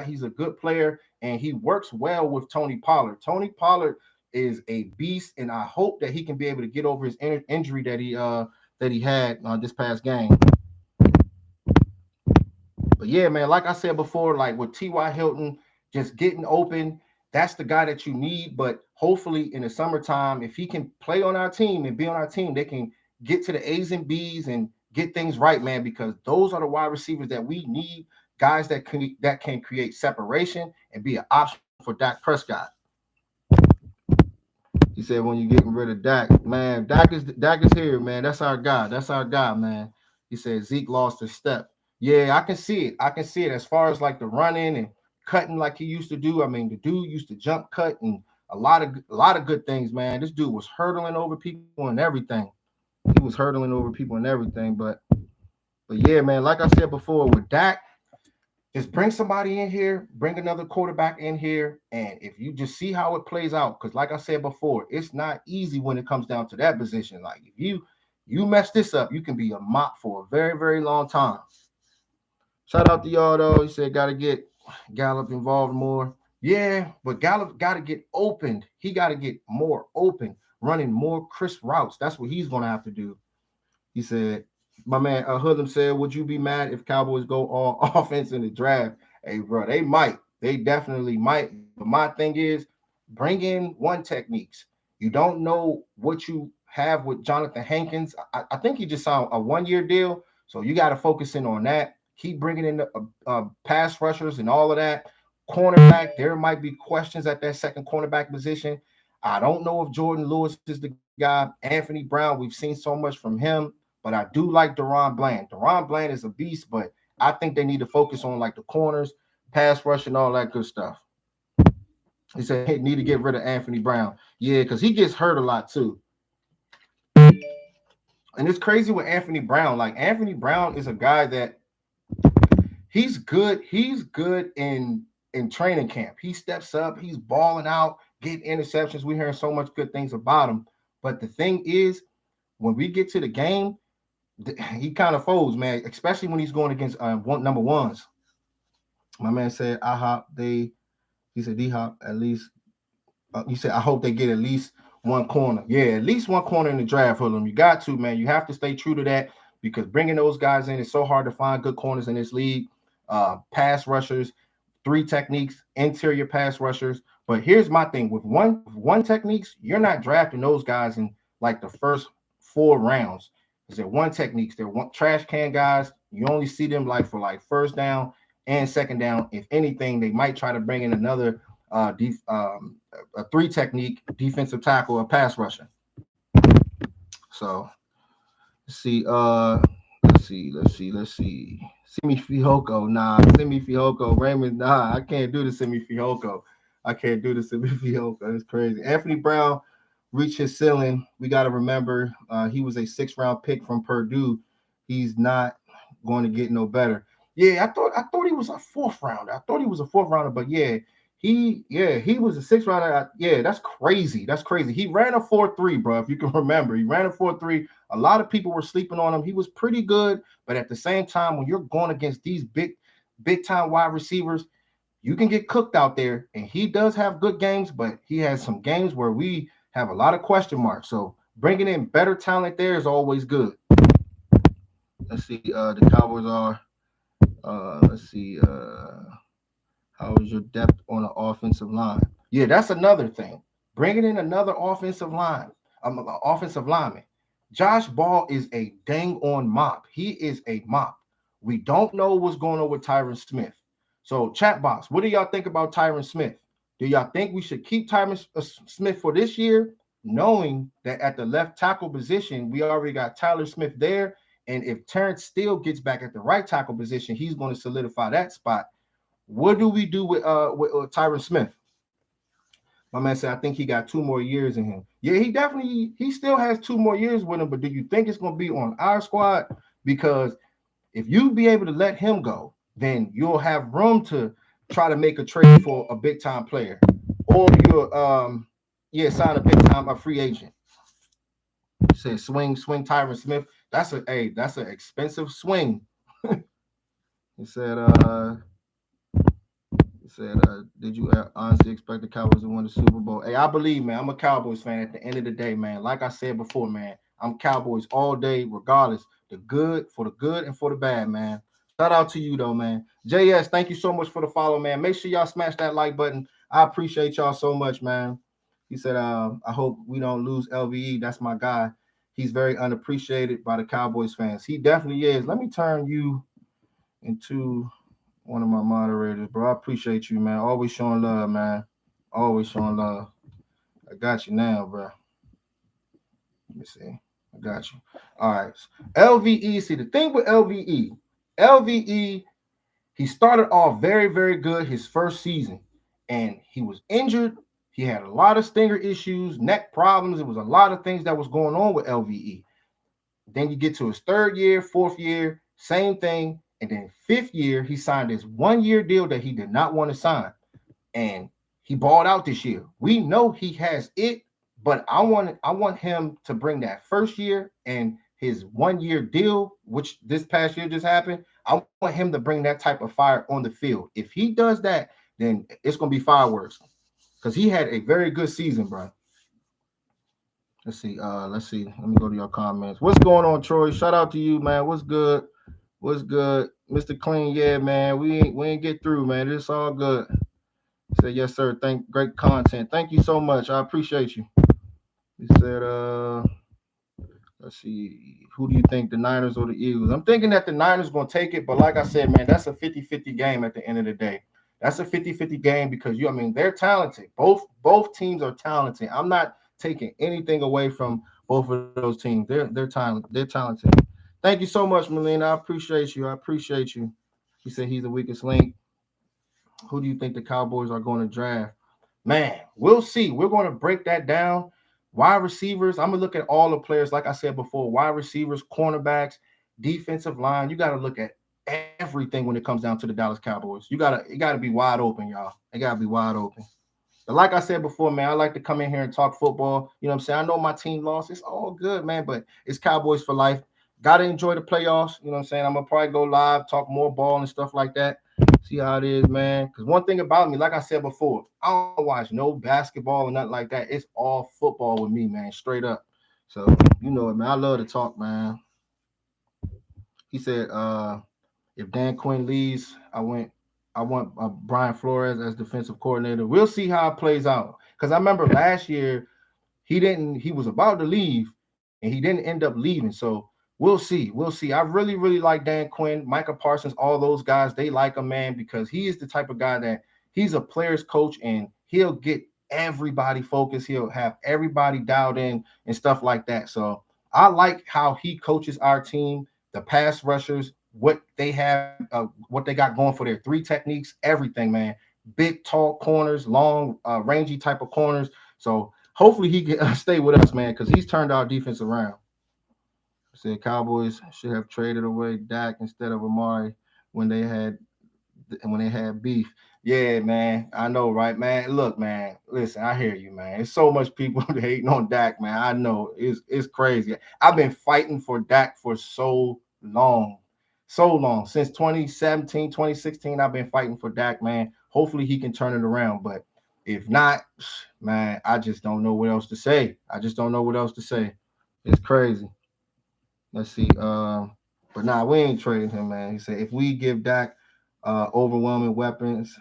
He's a good player, and he works well with Tony Pollard. Tony Pollard is a beast, and I hope that he can be able to get over his injury that he had this past game. But yeah, man, like I said before, like with T.Y. Hilton just getting open, that's the guy that you need. But hopefully in the summertime, if he can play on our team and be on our team, they can get to the A's and B's and get things right, man, because those are the wide receivers that we need, guys that can create separation and be an option for Dak Prescott. He said when you're getting rid of Dak, man, Dak is here, man. That's our guy. That's our guy, man. He said Zeke lost a step. Yeah, I can see it. I can see it as far as like the running and cutting like he used to do. I mean, the dude used to jump cut and a lot of good things, man. This dude was hurdling over people and everything. He was hurdling over people and everything. But yeah, man, like I said before, with Dak, just bring somebody in here, bring another quarterback in here, and if you just see how it plays out, because like I said before, it's not easy when it comes down to that position. Like if you mess this up, you can be a mop for a very, very long time. Shout out to y'all though. He said gotta get Gallup involved more. Yeah, but Gallup got to get opened. He got to get more open, running more crisp routes. That's what he's gonna have to do. He said, my man Hoodlum said, would you be mad if Cowboys go all offense in the draft? Hey, bro, they might. They definitely might. But my thing is, bring in one techniques. You don't know what you have with Jonathan Hankins. I think he just signed a 1-year deal. So you got to focus in on that. Keep bringing in the pass rushers and all of that. Cornerback, there might be questions at that second cornerback position. I don't know if Jordan Lewis is the guy. Anthony Brown, we've seen so much from him. But I do like Deron Bland. Deron Bland is a beast, but I think they need to focus on like the corners, pass rush, and all that good stuff. He said, hey, need to get rid of Anthony Brown. Yeah, because he gets hurt a lot too. And it's crazy with Anthony Brown. Like Anthony Brown is a guy that he's good. He's good in training camp. He steps up. He's balling out, getting interceptions. We're hearing so much good things about him. But the thing is, when we get to the game, he kind of folds, man, especially when he's going against number ones. My man said, he said, D-Hop, at least, he said, I hope they get at least one corner. Yeah, at least one corner in the draft for them. You got to, man. You have to stay true to that because bringing those guys in is so hard to find good corners in this league. Pass rushers, 3 techniques, interior pass rushers. But here's my thing. With one techniques, you're not drafting those guys in like the first 4 rounds. Is there one techniques? They're one trash can guys. You only see them like for like first down and second down. If anything, they might try to bring in another a 3 technique defensive tackle or pass rusher. So let's see. Let's see. Simi Fihoko. Nah, Simi Fihoko. Raymond, nah, I can't do the Simi Fihoko. I can't do the Simi Fihoko. It's crazy. Anthony Brown reach his ceiling. We got to remember he was a 6th-round pick from Purdue. He's not going to get no better. Yeah, I thought he was a 4th rounder. I thought he was a 4th rounder, but he was a 6th rounder. Yeah, that's crazy. That's crazy. He ran a 4.3, bro. If you can remember, he ran a 4.3. A lot of people were sleeping on him. He was pretty good, but at the same time, when you're going against these big time wide receivers, you can get cooked out there. And he does have good games, but he has some games where we have a lot of question marks. So bringing in better talent there is always good. Let's see. The Cowboys are. Let's see. How is your depth on the offensive line? Yeah, that's another thing. Bringing in another offensive lineman. Josh Ball is a dang on mop. He is a mop. We don't know what's going on with Tyron Smith. So, chat box, what do y'all think about Tyron Smith? Do y'all think we should keep Tyron Smith for this year, knowing that at the left tackle position, we already got Tyler Smith there? And if Terrence Steele gets back at the right tackle position, he's going to solidify that spot. What do we do with Tyron Smith? My man said, I think he got 2 more years in him. Yeah, he still has 2 more years with him, but do you think it's going to be on our squad? Because if you be able to let him go, then you'll have room to try to make a trade for a big time player, or you'll sign a free agent. Say swing Tyron Smith. That's an expensive swing. He said, did you honestly expect the Cowboys to win the Super Bowl? Hey, I believe, man. I'm a Cowboys fan at the end of the day, man. Like I said before, man, I'm Cowboys all day, regardless. For the good and for the bad, man. Shout out to you, though, man. JS, thank you so much for the follow, man. Make sure y'all smash that like button. I appreciate y'all so much, man. He said, I hope we don't lose LVE. That's my guy. He's very unappreciated by the Cowboys fans. He definitely is. Let me turn you into one of my moderators, bro. I appreciate you, man. Always showing love, man. Always showing love. I got you now, bro. Let me see. I got you. All right. LVE. See, the thing with LVE, he started off very, very good his first season, and he was injured. He had a lot of stinger issues, neck problems. It was a lot of things that was going on with LVE. Then you get to his third year, fourth year, same thing. And then fifth year, he signed this 1 year deal that he did not want to sign. And he balled out this year. We know he has it, but I want him to bring that first year and his 1 year deal, which this past year just happened. I want him to bring that type of fire on the field. If he does that, then it's gonna be fireworks. Because he had a very good season, bro. Let's see. Let's see. Let me go to your comments. What's going on, Troy? Shout out to you, man. What's good? What's good? Mr. Clean, yeah, man. We ain't get through, man. It's all good. He said, yes, sir. Great content. Thank you so much. I appreciate you. He said, let's see. Who do you think, the Niners or the Eagles? I'm thinking that the Niners gonna take it, but like I said, man, that's a 50-50 game at the end of the day. That's a 50-50 game because they're talented. Both teams are talented. I'm not taking anything away from both of those teams. They're talented. They're talented. Thank you so much, Melina. I appreciate you. I appreciate you. He said he's the weakest link. Who do you think the Cowboys are going to draft? Man, we'll see. We're going to break that down. Wide receivers, I'm going to look at all the players, like I said before, wide receivers, cornerbacks, defensive line. You got to look at everything when it comes down to the Dallas Cowboys. It got to be wide open, y'all. It got to be wide open. But like I said before, man, I like to come in here and talk football. You know what I'm saying? I know my team lost. It's all good, man, but it's Cowboys for life. Got to enjoy the playoffs. You know what I'm saying? I'm going to probably go live, talk more ball and stuff like that. See how it is, man. Because one thing about me, like I said before, I don't watch no basketball or nothing like that. It's all football with me, man, straight up. So, you know it, man. I love to talk, man. He said, if Dan Quinn leaves, I want Brian Flores as defensive coordinator. We'll see how it plays out. Because I remember last year, he was about to leave and he didn't end up leaving. So we'll see. We'll see. I really, really like Dan Quinn, Micah Parsons, all those guys. They like him, man, because he is the type of guy that he's a player's coach and he'll get everybody focused. He'll have everybody dialed in and stuff like that. So I like how he coaches our team, the pass rushers, what they got going for their three techniques, everything, man. Big, tall corners, long, rangy type of corners. So hopefully he can stay with us, man, because he's turned our defense around. Said Cowboys should have traded away Dak instead of Amari when they had beef. Yeah, man. I know, right, man? Look, man. Listen, I hear you, man. It's so much people hating on Dak, man. I know it's crazy. I've been fighting for Dak for so long. So long. Since 2017, 2016, I've been fighting for Dak, man. Hopefully he can turn it around. But if not, man, I just don't know what else to say. I just don't know what else to say. It's crazy. Let's see. But nah, we ain't trading him, man. He said if we give Dak overwhelming weapons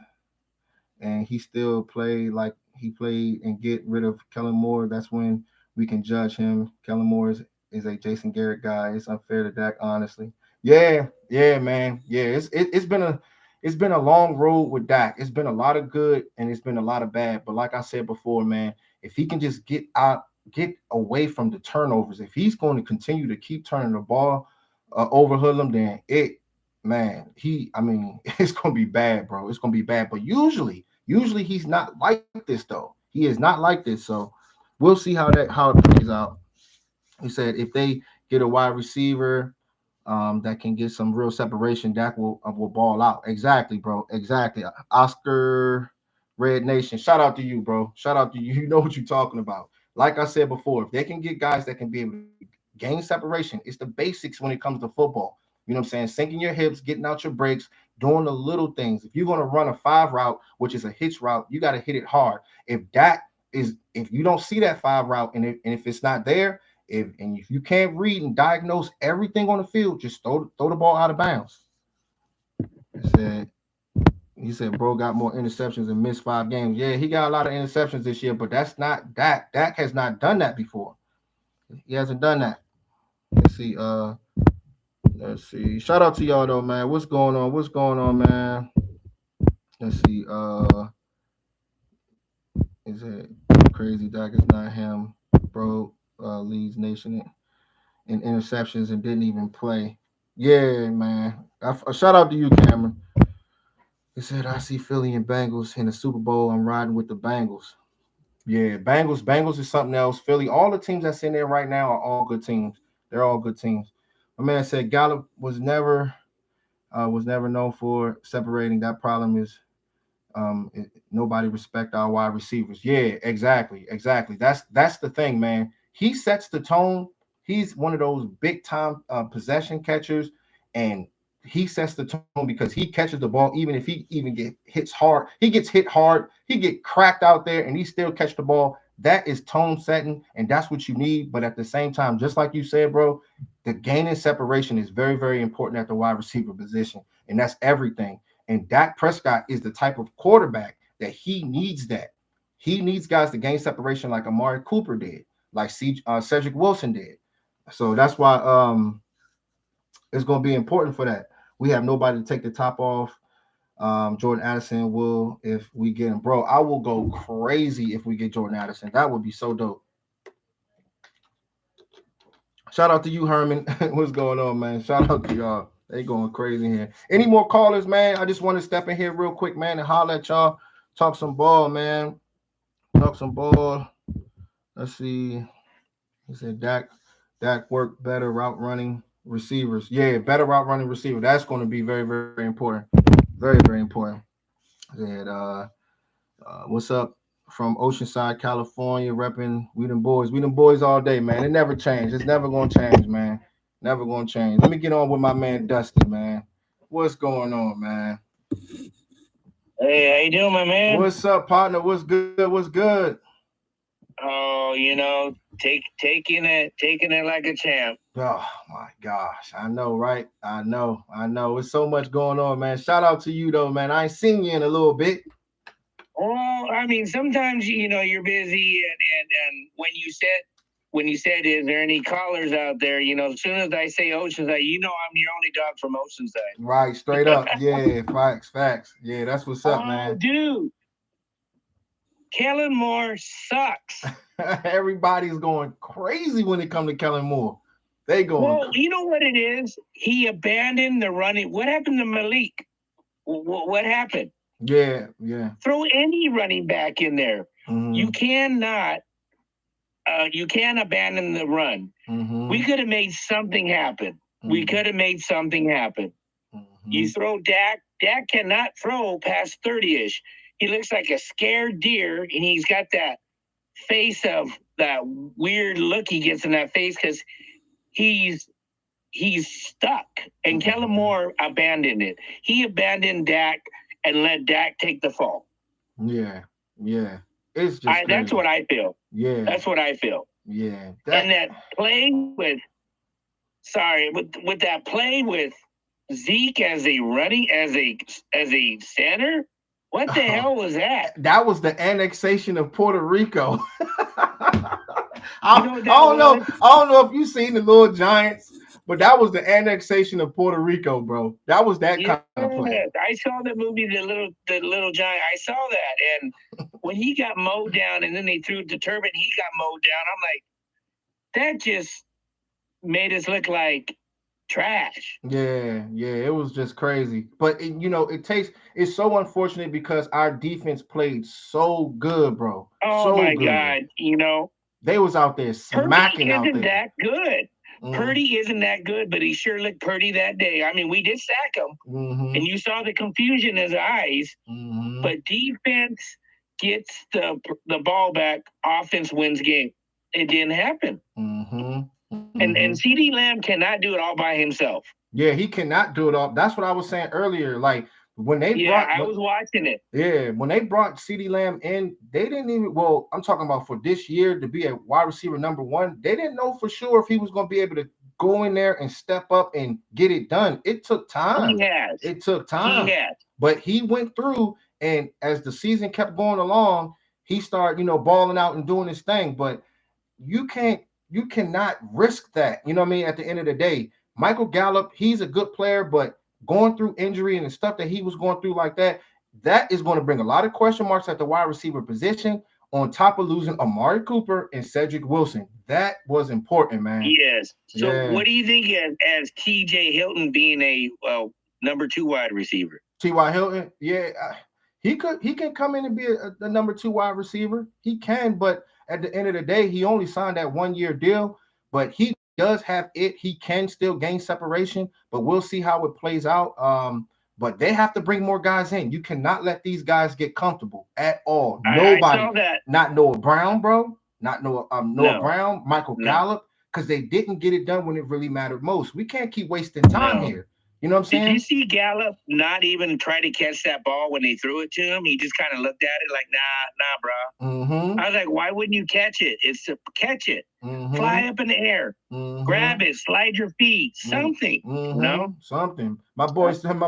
and he still play like he played and get rid of Kellen Moore, that's when we can judge him. Kellen Moore is a Jason Garrett guy. It's unfair to Dak, honestly. Yeah, man. Yeah, it's been a long road with Dak. It's been a lot of good and it's been a lot of bad. But like I said before, man, if he can just get away from the turnovers, if he's going to continue to keep turning the ball over Hoodlum, then I mean, it's gonna be bad, bro. It's gonna be bad. But usually he's not like this though. He is not like this. So we'll see how it plays out. He said if they get a wide receiver that can get some real separation, Dak will ball out. Exactly, bro. Exactly. Oscar Red Nation. Shout out to you, bro. Shout out to you. You know what you're talking about. Like I said before, if they can get guys that can be able to gain separation, it's the basics when it comes to football. You know what I'm saying? Sinking your hips, getting out your breaks, doing the little things. If you're going to run a 5 route, which is a hitch route, you got to hit it hard. If you don't see that 5 route and if it's not there, if you can't read and diagnose everything on the field, just throw the ball out of bounds. He said, bro got more interceptions and missed 5 games. Yeah, he got a lot of interceptions this year, but that's not Dak. Dak has not done that before. He hasn't done that. Let's see. Let's see. Shout out to y'all though, man. What's going on? What's going on, man? Let's see. Is it crazy? Dak is not him, bro. Leads nation in interceptions and didn't even play. Yeah, man. Shout out to you, Cameron. He said, I see Philly and Bengals in the Super Bowl. I'm riding with the Bengals. Yeah, Bengals is something else. Philly, all the teams that's in there right now are all good teams. They're all good teams. My man said Gallup was never known for separating. That problem is nobody respect our wide receivers. Yeah, exactly. That's the thing, man. He sets the tone. He's one of those big time possession catchers, and he sets the tone because he catches the ball. Even if he even hits hard, he gets hit hard. He get cracked out there, and he still catch the ball. That is tone setting, and that's what you need. But at the same time, just like you said, bro, the gain and separation is very, very important at the wide receiver position, and that's everything. And Dak Prescott is the type of quarterback that he needs that. He needs guys to gain separation like Amari Cooper did, like Cedric Wilson did. So that's why it's going to be important for that. We have nobody to take the top off. Jordan Addison will if we get him. Bro, I will go crazy if we get Jordan Addison. That would be so dope. Shout out to you, Herman. What's going on, man? Shout out to y'all. They going crazy here. Any more callers, man? I just want to step in here real quick, man, and holler at y'all. Talk some ball, man. Talk some ball. Let's see. He said Dak work better route running receivers. Yeah, better route running receiver. That's going to be very, very important. Very, very important. And what's up from Oceanside, California, repping We Them Boys. We Them Boys all day, man. It never changed. It's never going to change, man. Never going to change. Let me get on with my man Dusty, man. What's going on, man? Hey, how you doing, my man? What's up, partner? What's good? What's good? Oh, taking it like a champ. Oh my gosh, I know, right? I know. It's so much going on, man. Shout out to you, though, man. I ain't seen you in a little bit. Well, I mean, sometimes you're busy, and when you said, is there any callers out there? As soon as I say Oceanside, I'm your only dog from Oceanside. Right, straight up. Yeah, facts. Yeah, that's what's up, man. Dude, Kellen Moore sucks. Everybody's going crazy when it comes to Kellen Moore. They going. Well, you know what it is? He abandoned the running. What happened to Malik? What happened? Yeah. Throw any running back in there. Mm-hmm. You cannot. You can't abandon the run. Mm-hmm. We could have made something happen. Mm-hmm. You throw Dak. Dak cannot throw past 30-ish. He looks like a scared deer, and he's got that face of that weird look he gets in that face because he's stuck. And mm-hmm. Kellen Moore abandoned it. He abandoned Dak and let Dak take the fall. Yeah. It's just that's what I feel. Yeah. That's what I feel. Yeah. And that play with that play with Zeke as a center. What the hell was that? That was the annexation of Puerto Rico. I don't know if you've seen the Little Giants, but that was the annexation of Puerto Rico, bro. That was that kind of play. I saw the movie, The Little Giant. I saw that, and when he got mowed down, and then they threw the turban, he got mowed down. I'm like, that just made us look like trash. Yeah, it was just crazy. But it's so unfortunate because our defense played so good, bro. Oh my God, they was out there smacking out there. Isn't that good? Purdy isn't that good, but he sure looked pretty that day. I mean, we did sack him, and you saw the confusion in his eyes. Mm-hmm. But defense gets the ball back. Offense wins game. It didn't happen. Mm-hmm. And CeeDee Lamb cannot do it all by himself. Yeah, he cannot do it all. That's what I was saying earlier. Like when they I was watching it. Yeah, when they brought CeeDee Lamb in, they didn't even. Well, I'm talking about for this year to be a wide receiver number one. They didn't know for sure if he was going to be able to go in there and step up and get it done. It took time. It took time. But he went through, and as the season kept going along, he started, balling out and doing his thing. But you cannot risk that. You know what I mean? At the end of the day, Michael Gallup, he's a good player, but going through injury and the stuff that he was going through like that is going to bring a lot of question marks at the wide receiver position on top of losing Amari Cooper and Cedric Wilson. That was important, man. Yes. So what do you think as T.J. Hilton being a number 2 wide receiver? T.Y. Hilton? Yeah. He can come in and be a number 2 wide receiver. He can, but at the end of the day, he only signed that 1-year deal. But he does have it. He can still gain separation, but we'll see how it plays out. But they have to bring more guys in. You cannot let these guys get comfortable at all. Nobody, I saw that. Not Noah Brown, bro. Not Noah Brown, Michael Gallup, because they didn't get it done when it really mattered most. We can't keep wasting time here. You know what I'm saying? Did you see Gallup not even try to catch that ball when they threw it to him? He just kind of looked at it like, nah, bro. Mm-hmm. I was like, why wouldn't you catch it? It's to catch it. Mm-hmm. Fly up in the air. Mm-hmm. Grab it. Slide your feet. Something. Mm-hmm. You know? Something. My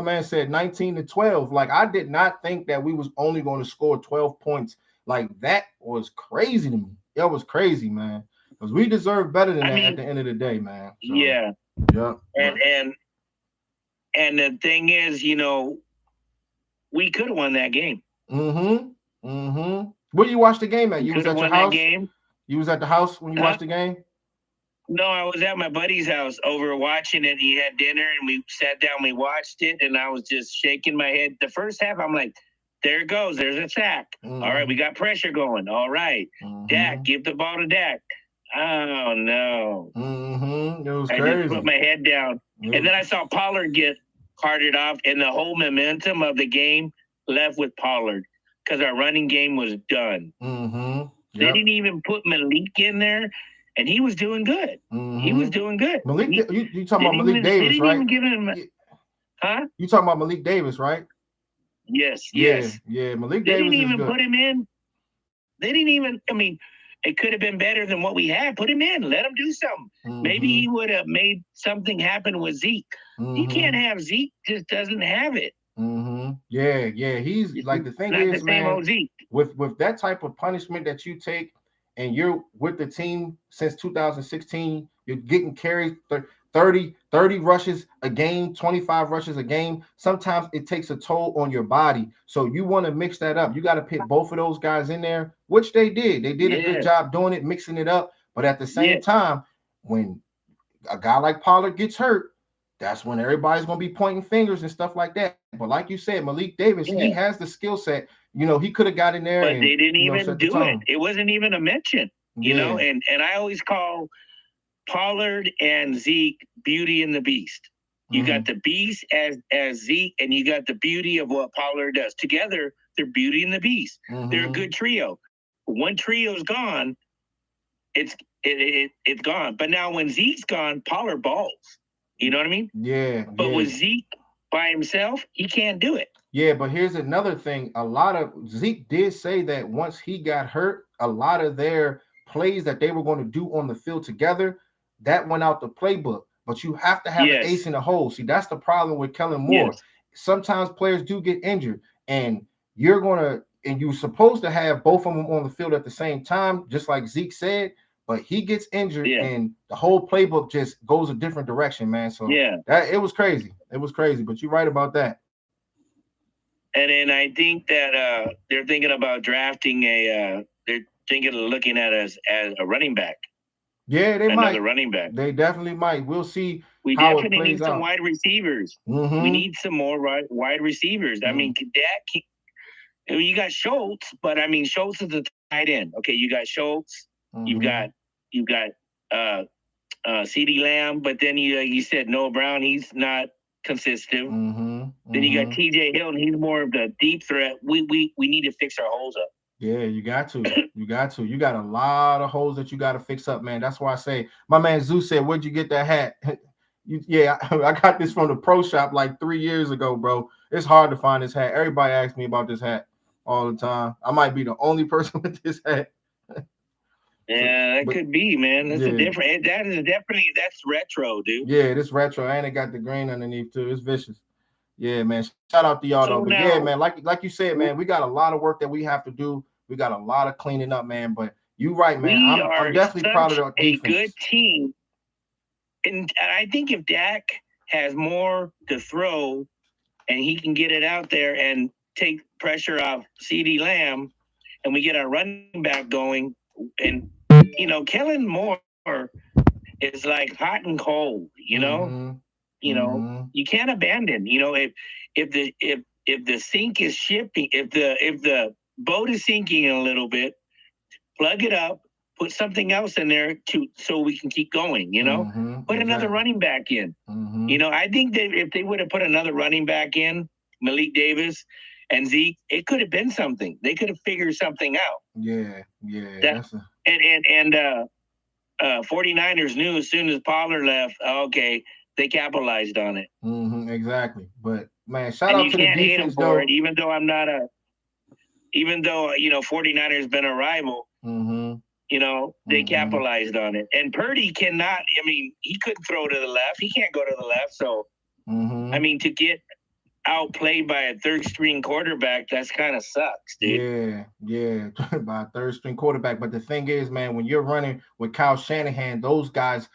man said 19-12. Like, I did not think that we was only going to score 12 points. Like, that was crazy to me. That was crazy, man. Because we deserve better than that at the end of the day, man. So, yeah. Yeah. And the thing is, you know, we could have won that game. Mm-hmm. Mm-hmm. Where you watched the game at? You was at your house? You was at the house when you watched the game? No, I was at my buddy's house over watching it. He had dinner and we sat down, we watched it, and I was just shaking my head. The first half, I'm like, there it goes. There's a sack. Mm-hmm. All right, we got pressure going. All right. Mm-hmm. Dak, give the ball to Dak. Oh, no. Mm-hmm. It was crazy. I just put my head down. Yeah. And then I saw Pollard get carted off, and the whole momentum of the game left with Pollard because our running game was done. Mm-hmm. Yep. They didn't even put Malik in there, and he was doing good. Mm-hmm. He was doing good. Malik, you talking about Malik Davis, right? Even give him, huh? You talking about Malik Davis, right? Yes. Yeah. Malik Davis. They didn't even put him in. They didn't even. I mean, it could have been better than what we had. Put him in. Let him do something. Mm-hmm. Maybe he would have made something happen with Zeke. Mm-hmm. He can't have Zeke. Just doesn't have it. Mm-hmm. Yeah. He's like, the thing is, man, with that type of punishment that you take, and you're with the team since 2016, you're getting carried 30 rushes a game, 25 rushes a game. Sometimes it takes a toll on your body. So you want to mix that up. You got to put both of those guys in there, which they did. They did a good job doing it, mixing it up. But at the same time, when a guy like Pollard gets hurt, that's when everybody's going to be pointing fingers and stuff like that. But like you said, Malik Davis, he has the skill set. You know, he could have got in there. But they didn't even do it. It wasn't even a mention, you know. And I always call Pollard and Zeke Beauty and the Beast. You got the Beast as Zeke, and you got the beauty of what Pollard does. Together, they're Beauty and the Beast. They're a good trio. One trio's gone, it's gone. But now when Zeke's gone, Pollard balls. You know what I mean? Yeah. But with Zeke by himself, he can't do it. Yeah, but here's another thing. A lot of Zeke did say that once he got hurt, a lot of their plays that they were going to do on the field together, that went out the playbook. But you have to have an ace in the hole. See, that's the problem with Kellen Moore. Yes. Sometimes players do get injured, and you're supposed to have both of them on the field at the same time, just like Zeke said. But he gets injured, and the whole playbook just goes a different direction, man. So it was crazy. It was crazy. But you're right about that. And then I think that they're thinking about drafting they're thinking of looking at us as a running back. Yeah, they might. Another running back. They definitely might. We'll see. We definitely need some wide receivers. Mm-hmm. We need some more wide receivers. I mean, you got Schultz, but I mean, Schultz is a tight end. Okay, you got Schultz. Mm-hmm. You've got CeeDee Lamb, but then you said Noah Brown. He's not consistent. Mm-hmm. Then you got TJ Hilton. He's more of the deep threat. We need to fix our holes up. Yeah, you got to. You got a lot of holes that you got to fix up, man. That's why I say, my man Zeus said, where'd you get that hat? I got this from the pro shop like 3 years ago, bro. It's hard to find this hat. Everybody asks me about this hat all the time. I might be the only person with this hat. Yeah, could be, man. That's a different. That's retro, dude. Yeah, this retro, and it got the green underneath too. It's vicious. Yeah, man. Shout out to y'all though. But yeah, man, like you said, man, we got a lot of work that we have to do. We got a lot of cleaning up, man. But you're right, man. I'm definitely proud of our defense. A good team, and I think if Dak has more to throw, and he can get it out there and take pressure off CeeDee Lamb, and we get our running back going, and Kellen Moore is like hot and cold, you know. You can't abandon. If if the sink is shipping, if the boat is sinking a little bit, plug it up, put something else in there so we can keep going, put another running back in. I think that if they would have put another running back in, Malik Davis and Zeke, it could have been something. They could have figured something out. Yeah. And 49ers knew as soon as Pollard left, okay, they capitalized on it. Exactly. But man, shout out to the defense though. It, even though 49ers been a rival, they capitalized on it. And Purdy cannot, he couldn't throw to the left. He can't go to the left. So, to get outplayed by a third string quarterback, that's kind of sucks, dude. Yeah, by a third string quarterback. But the thing is, man, when you're running with Kyle Shanahan, those guys,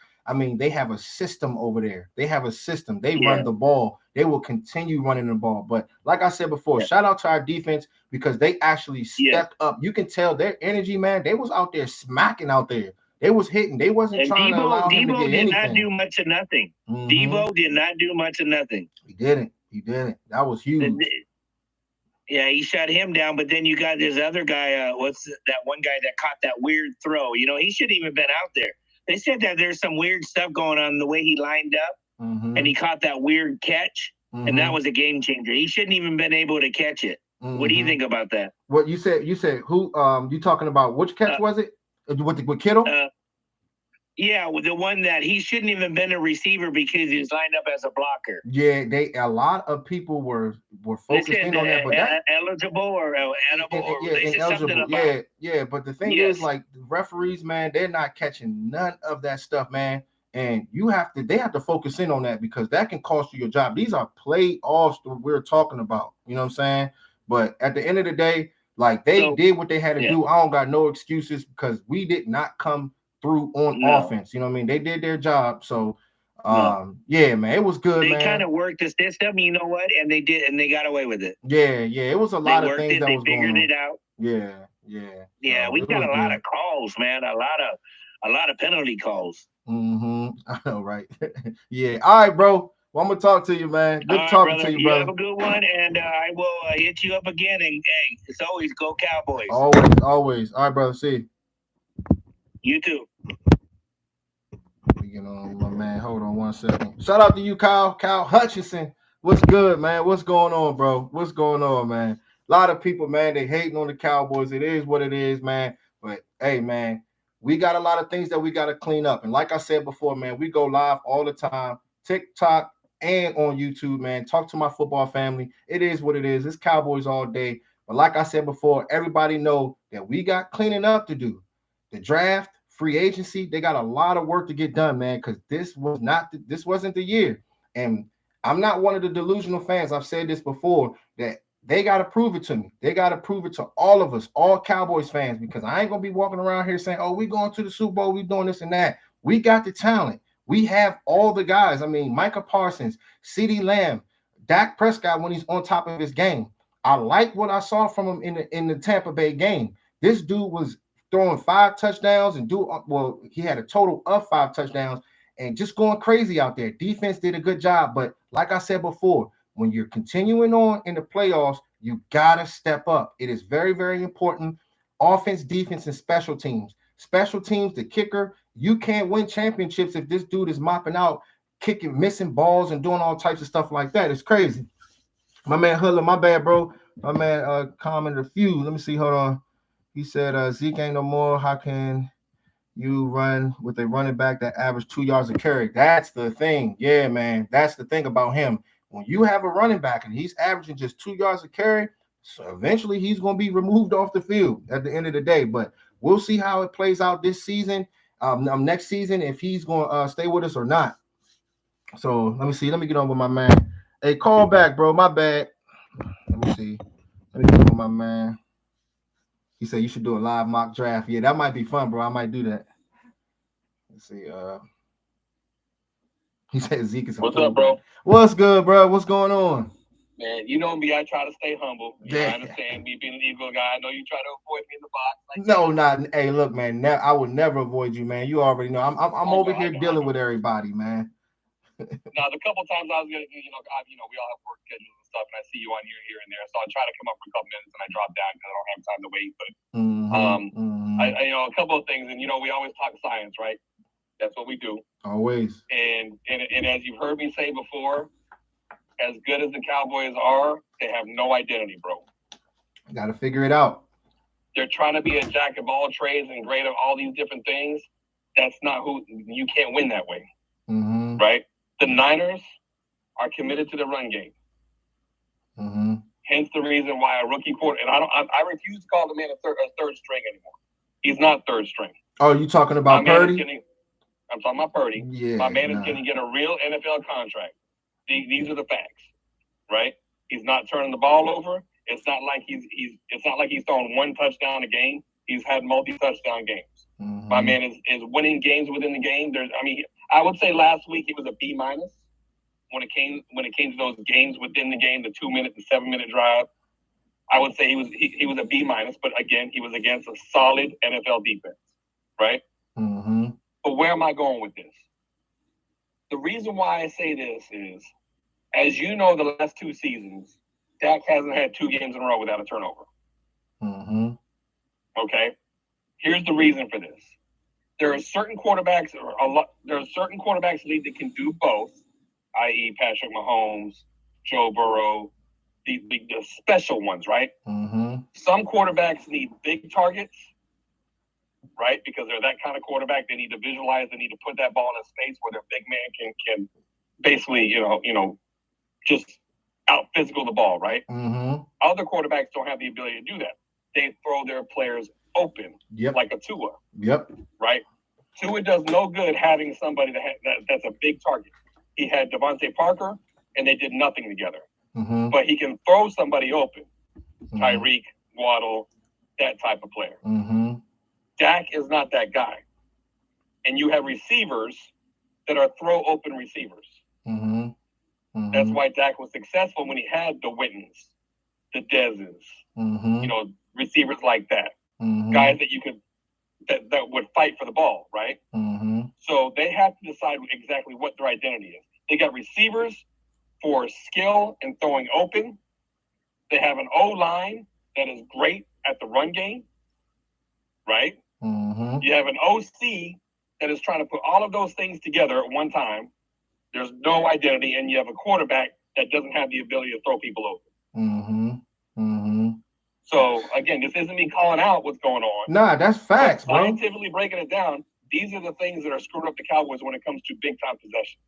they have a system over there. They have a system. They run the ball. They will continue running the ball. But like I said before, shout out to our defense because they actually stepped up. You can tell their energy, man. They was out there smacking out there. They was hitting. They wasn't trying to allow him to get anything. Debo did not do much of nothing. Debo did not do much of nothing. He didn't. That was huge. Yeah, he shut him down. But then you got this other guy. That one guy that caught that weird throw? He shouldn't even been out there. They said that there's some weird stuff going on in the way he lined up, and he caught that weird catch, and that was a game changer. He shouldn't even been able to catch it. What do you think about that? What you said? You said who? You talking about which catch was it? With Kittle? Yeah, the one that he shouldn't even been a receiver because he was lined up as a blocker. Yeah, a lot of people were focusing on that, but eligible or edible, ineligible. Yeah. But the thing is, like the referees, man, they're not catching none of that stuff, man. And they have to focus in on that because that can cost you your job. These are playoffs that we're talking about. You know what I'm saying? But at the end of the day, like they did what they had to do. I don't got no excuses because we did not come through on offense. You know what I mean? They did their job. So yeah, man, it was good. They kind of worked the system, you know what? And they did, and they got away with it. Yeah, it was a lot of things that was going on. They figured it out. Yeah. We got a lot of calls, man. A lot of penalty calls. I know, right? Yeah. All right, bro. Well, I'm gonna talk to you, man. Good talking to you, brother. Have a good one, and I will hit you up again. And hey, it's always go Cowboys. Always. All right, brother. See you. You too. My man. Hold on 1 second. Shout out to you, Kyle Hutchinson. What's good, man? What's going on, bro? What's going on, man? A lot of people, man, they hating on the Cowboys. It is what it is, man. But hey, man, we got a lot of things that we got to clean up. And like I said before, man, we go live all the time, TikTok and on YouTube, man. Talk to my football family. It is what it is. It's Cowboys all day. But like I said before, everybody know that we got cleaning up to do. The draft, free agency, they got a lot of work to get done, man, because this wasn't the year. And I'm not one of the delusional fans. I've said this before, that they got to prove it to me. They got to prove it to all of us, all Cowboys fans, because I ain't going to be walking around here saying, oh, we going to the Super Bowl, we doing this and that. We got the talent. We have all the guys. Micah Parsons, CeeDee Lamb, Dak Prescott when he's on top of his game. I like what I saw from him in the Tampa Bay game. This dude was throwing 5 touchdowns he had a total of 5 touchdowns and just going crazy out there. Defense did a good job, but like I said before, when you're continuing on in the playoffs, you got to step up. It is very, very important. Offense, defense, and special teams. Special teams, the kicker, you can't win championships if this dude is mopping out, kicking, missing balls, and doing all types of stuff like that. It's crazy. My man Huller, my bad, bro. My man commented a few. Let me see. Hold on. He said, Zeke ain't no more. How can you run with a running back that averaged 2 yards a carry? That's the thing. Yeah, man. That's the thing about him. When you have a running back and he's averaging just 2 yards a carry, so eventually he's going to be removed off the field at the end of the day. But we'll see how it plays out this season, next season, if he's going to stay with us or not. So let me see. Let me get on with my man. Hey, call back, bro. My bad. Let me see. Let me get on with my man. He said you should do a live mock draft. Yeah, that might be fun, bro. I might do that. Let's see. He said Zeke is. What's up, bro? What's good, bro? What's going on? Man, you know me. I try to stay humble. I understand me being an Eagle guy. I know you try to avoid me in the box. No, not. Hey, look, man. I would never avoid you, man. You already know. I'm over here dealing with everybody, man. Now, the couple times I was gonna, we all have work schedules and stuff, and I see you on here and there, so I try to come up for a couple minutes and I drop down because I don't have time to wait. But a couple of things, and we always talk science, right? That's what we do. Always. And as you've heard me say before, as good as the Cowboys are, they have no identity, bro. You got to figure it out. They're trying to be a jack of all trades and great at all these different things. That's not who you can't win that way, right? The Niners are committed to the run game. Hence the reason why a rookie quarter, and I refuse to call the man a third string anymore. He's not third string. Oh, you talking about Purdy? I'm talking about Purdy. Yeah, my man is going to get a real NFL contract. These are the facts, right? He's not turning the ball over. It's not like he's throwing one touchdown a game. He's had multi-touchdown games. My man is winning games within the game. I would say last week he was a B- when it came to those games within the game, the 2-minute and 7-minute drive. I would say he was a B-, but again, he was against a solid NFL defense, right? But where am I going with this? The reason why I say this is, as you know, the last 2 seasons, Dak hasn't had 2 games in a row without a turnover. Okay? Here's the reason for this. There are certain quarterbacks, league that can do both, i.e. Patrick Mahomes, Joe Burrow, the special ones, right? Some quarterbacks need big targets, right? Because they're that kind of quarterback. They need to visualize. They need to put that ball in a space where their big man can basically, just out physical the ball, right? Other quarterbacks don't have the ability to do that. They throw their players open, like a Tua. Right? Tua does no good having somebody that's a big target. He had Devontae Parker, and they did nothing together. But he can throw somebody open. Tyreek, Waddle, that type of player. Dak is not that guy. And you have receivers that are throw open receivers. That's why Dak was successful when he had the Wittens, the Dezes, receivers like that. Guys that you could that would fight for the ball, right? So they have to decide exactly what their identity is. They got receivers for skill and throwing open. They have an O-line that is great at the run game, right? You have an OC that is trying to put all of those things together at one time. There's no identity, and you have a quarterback that doesn't have the ability to throw people open. So, again, this isn't me calling out what's going on. Nah, that's facts, bro. Scientifically breaking it down, these are the things that are screwing up the Cowboys when it comes to big-time possessions.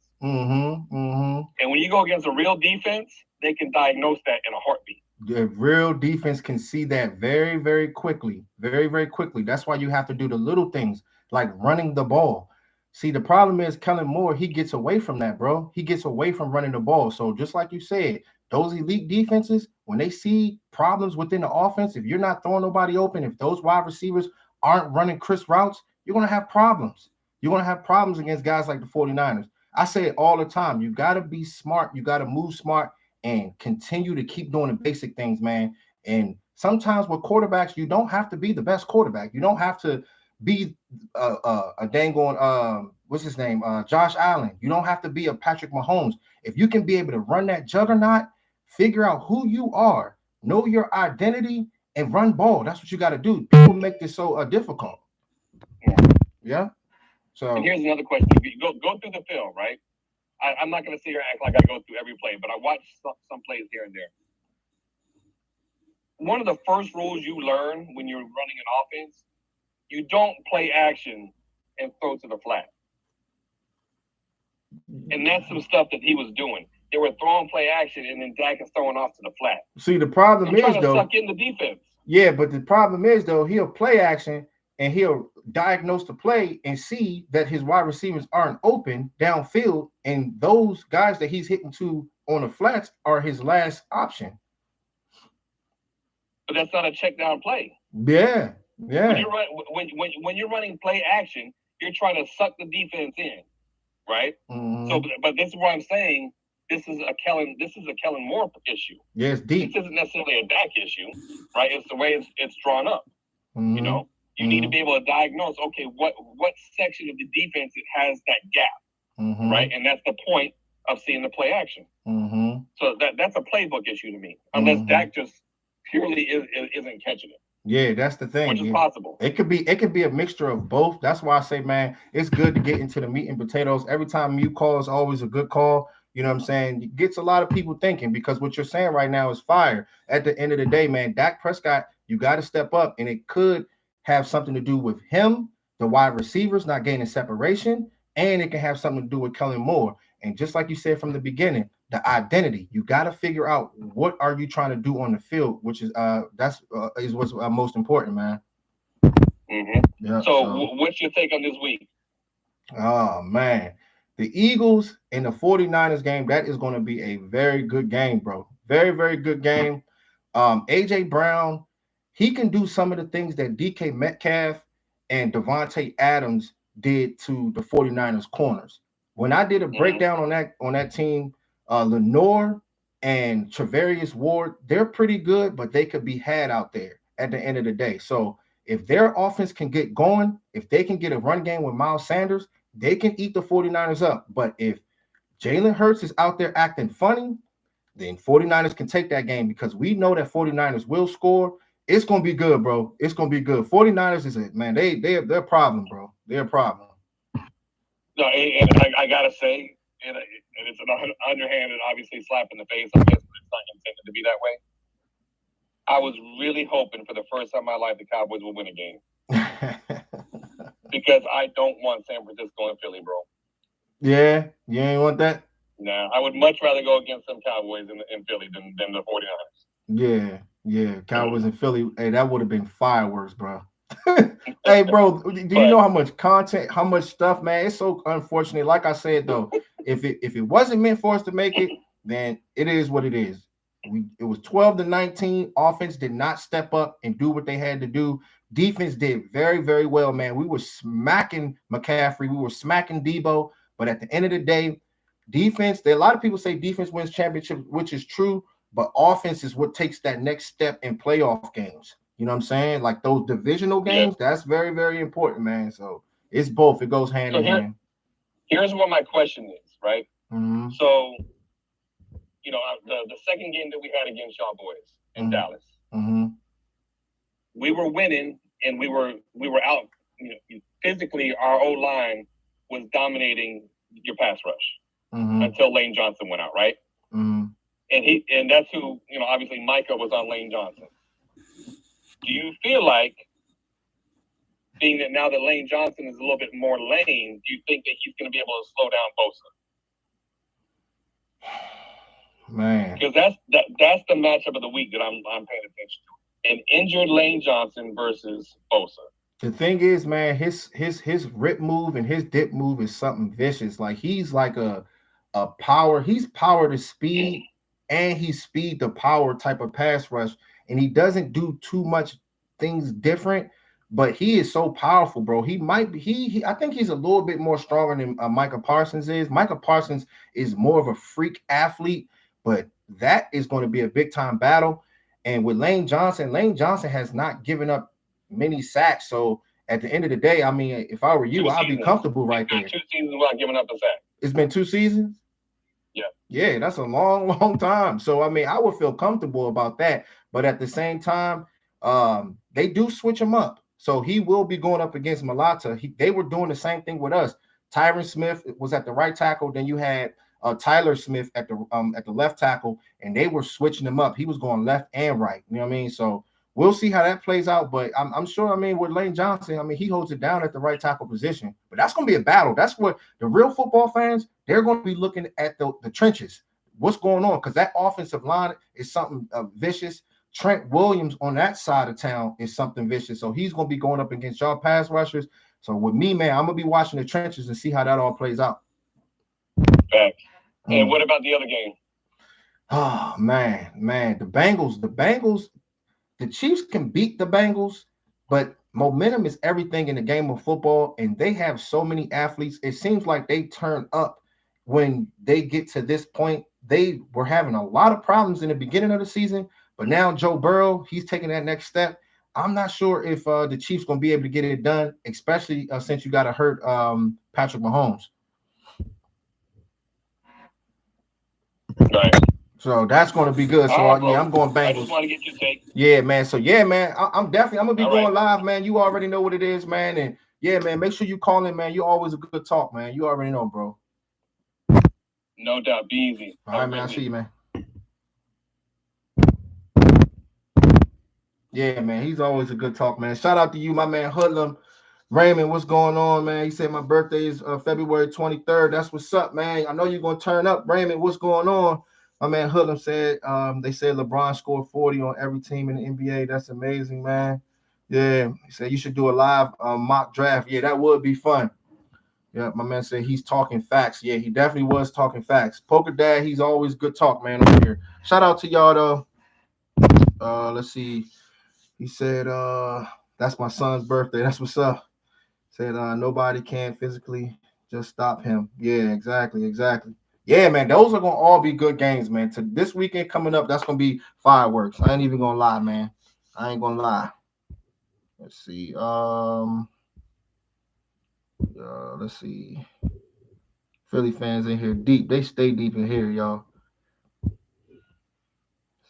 And when you go against a real defense, they can diagnose that in a heartbeat. The real defense can see that very, very quickly. Very, very quickly. That's why you have to do the little things like running the ball. See, the problem is Kellen Moore, he gets away from that, bro. He gets away from running the ball. So just like you said, those elite defenses, when they see problems within the offense, if you're not throwing nobody open, if those wide receivers aren't running crisp routes, you're going to have problems. You're going to have problems against guys like the 49ers. I say it all the time. You got to be smart. You got to move smart and continue to keep doing the basic things, man. And sometimes with quarterbacks, you don't have to be the best quarterback. You don't have to be a dang on what's his name? Josh Allen. You don't have to be a Patrick Mahomes. If you can be able to run that juggernaut, figure out who you are, know your identity, and run ball. That's what you got to do. People make this so difficult. Yeah. So and here's another question. Go through the film, right? I'm not going to sit here and act like I go through every play, but I watch some plays here and there. One of the first rules you learn when you're running an offense, you don't play action and throw to the flat. And that's some stuff that he was doing. They were throwing play action, and then Dak is throwing off to the flat. See, the problem is, though, suck in the defense. Yeah, but the problem is, though, he'll play action and he'll diagnose the play and see that his wide receivers aren't open downfield, and those guys that he's hitting to on the flats are his last option. But that's not a check down play. Yeah. When you're running play action, you're trying to suck the defense in, right? So, but this is what I'm saying. This is a Kellen Moore issue. Yeah, it's deep. This isn't necessarily a Dak issue, right? It's the way it's drawn up. You know, you need to be able to diagnose. Okay, what section of the defense has that gap? right? And that's the point of seeing the play action. So that's a playbook issue to me, unless Dak just purely isn't catching it. Yeah, that's the thing. Which is possible. It could be a mixture of both. That's why I say, man, it's good to get into the meat and potatoes. Every time you call is always a good call. You know what I'm saying? It gets a lot of people thinking, because what you're saying right now is fire. At the end of the day, man, Dak Prescott, you got to step up, and it could have something to do with him, the wide receivers not gaining separation, and it can have something to do with Kellen Moore. And just like you said from the beginning, the identity, you got to figure out what are you trying to do on the field, which is is what's most important, man. Yeah, so what's your take on this week? Oh, man. The Eagles and the 49ers game, that is going to be a very good game, bro. Very, very good game. A.J. Brown, he can do some of the things that DK Metcalf and Devontae Adams did to the 49ers corners. When I did a breakdown on that team, Lenore and Trevarius Ward, they're pretty good, but they could be had out there at the end of the day. So if their offense can get going, if they can get a run game with Miles Sanders, they can eat the 49ers up. But if Jalen Hurts is out there acting funny, then 49ers can take that game, because we know that 49ers will score. It's going to be good, bro. It's going to be good. 49ers is man, they're a problem, bro. They're a problem. No, and I got to say, and it's an underhanded, obviously, slap in the face. I guess it's not intended to be that way. I was really hoping for the first time in my life the Cowboys will win a game. Because I don't want San Francisco and Philly, bro. Yeah? You ain't want that? Nah, I would much rather go against some Cowboys in Philly than the 49ers. Yeah. Cowboys and Philly. Hey, that would have been fireworks, bro. Hey, bro, do you know how much content, how much stuff, man? It's so unfortunate. Like I said, though, if it wasn't meant for us to make it, then it is what it is. It was 12-19. Offense did not step up and do what they had to do. Defense did very, very well, man. We were smacking McCaffrey. We were smacking Debo. But at the end of the day, defense, a lot of people say defense wins championships, which is true. But offense is what takes that next step in playoff games. You know what I'm saying? Like those divisional games, that's very, very important, man. So it's both. It goes hand in hand. Here's what my question is, right? So, you know, the second game that we had against y'all boys in Dallas, we were winning and we were out. You know, physically, our O-line was dominating your pass rush until Lane Johnson went out, right? And that's who, you know, obviously Micah was on Lane Johnson. Do you feel like, being that now that Lane Johnson is a little bit more lame, do you think that he's going to be able to slow down Bosa? Man, because that's the matchup of the week that I'm paying attention to. An injured Lane Johnson versus Bosa. The thing is, man, his rip move and his dip move is something vicious. Like he's like a power. He's power to speed, and he's speed to power type of pass rush. And he doesn't do too much things different, but he is so powerful, bro. He might be I think he's a little bit more stronger than Micah Parsons is. Micah Parsons is more of a freak athlete, but that is going to be a big time battle. And with Lane Johnson has not given up many sacks. So at the end of the day, I mean, if I were you, I'd be comfortable right there. 2 seasons without giving up a sack. It's been 2 seasons? Yeah, that's a long, long time. So, I mean, I would feel comfortable about that. But at the same time, they do switch him up. So he will be going up against Malata. They were doing the same thing with us. Tyron Smith was at the right tackle. Then you had Tyler Smith at the left tackle, and they were switching him up. He was going left and right. You know what I mean? So we'll see how that plays out. But I'm sure, I mean, with Lane Johnson, I mean, he holds it down at the right tackle position. But that's going to be a battle. That's what the real football fans, they're going to be looking at the trenches. What's going on? Because that offensive line is something vicious. Trent Williams on that side of town is something vicious. So he's going to be going up against y'all pass rushers. So with me, man, I'm going to be watching the trenches and see how that all plays out. Facts. And what about the other game? Oh, man. The Bengals, the Chiefs can beat the Bengals, but momentum is everything in the game of football, and they have so many athletes. It seems like they turn up when they get to this point. They were having a lot of problems in the beginning of the season, but now Joe Burrow, he's taking that next step. I'm not sure if the Chiefs going to be able to get it done, especially since you got to hurt Patrick Mahomes. Right. So that's going to be good. So right, I'm going Bengals. I just want to get your take. Yeah, man. So yeah, man. I'm definitely I'm gonna be All going right. live, man. You already know what it is, man. And yeah, man. Make sure you call in, man. You're always a good talk, man. You already know, bro. No doubt. Be easy. All right, man. I'll see you, man. Yeah, man. He's always a good talk, man. Shout out to you, my man Hoodlum. Raymond, what's going on, man? He said my birthday is February 23rd. That's what's up, man. I know you're going to turn up. Raymond, what's going on? My man Hoodlum said they said LeBron scored 40 on every team in the NBA. That's amazing, man. Yeah, he said you should do a live mock draft. Yeah, that would be fun. Yeah, my man said he's talking facts. Yeah, he definitely was talking facts. Poker Dad, he's always good talk, man, over here. Shout out to y'all, though. Let's see. He said that's my son's birthday. That's what's up. Said nobody can physically just stop him. Yeah, exactly. Yeah, man, those are gonna all be good games, man. To this weekend coming up, that's gonna be fireworks. I ain't even gonna lie, man. I ain't gonna lie. Let's see. Let's see. Philly fans in here deep. They stay deep in here, y'all.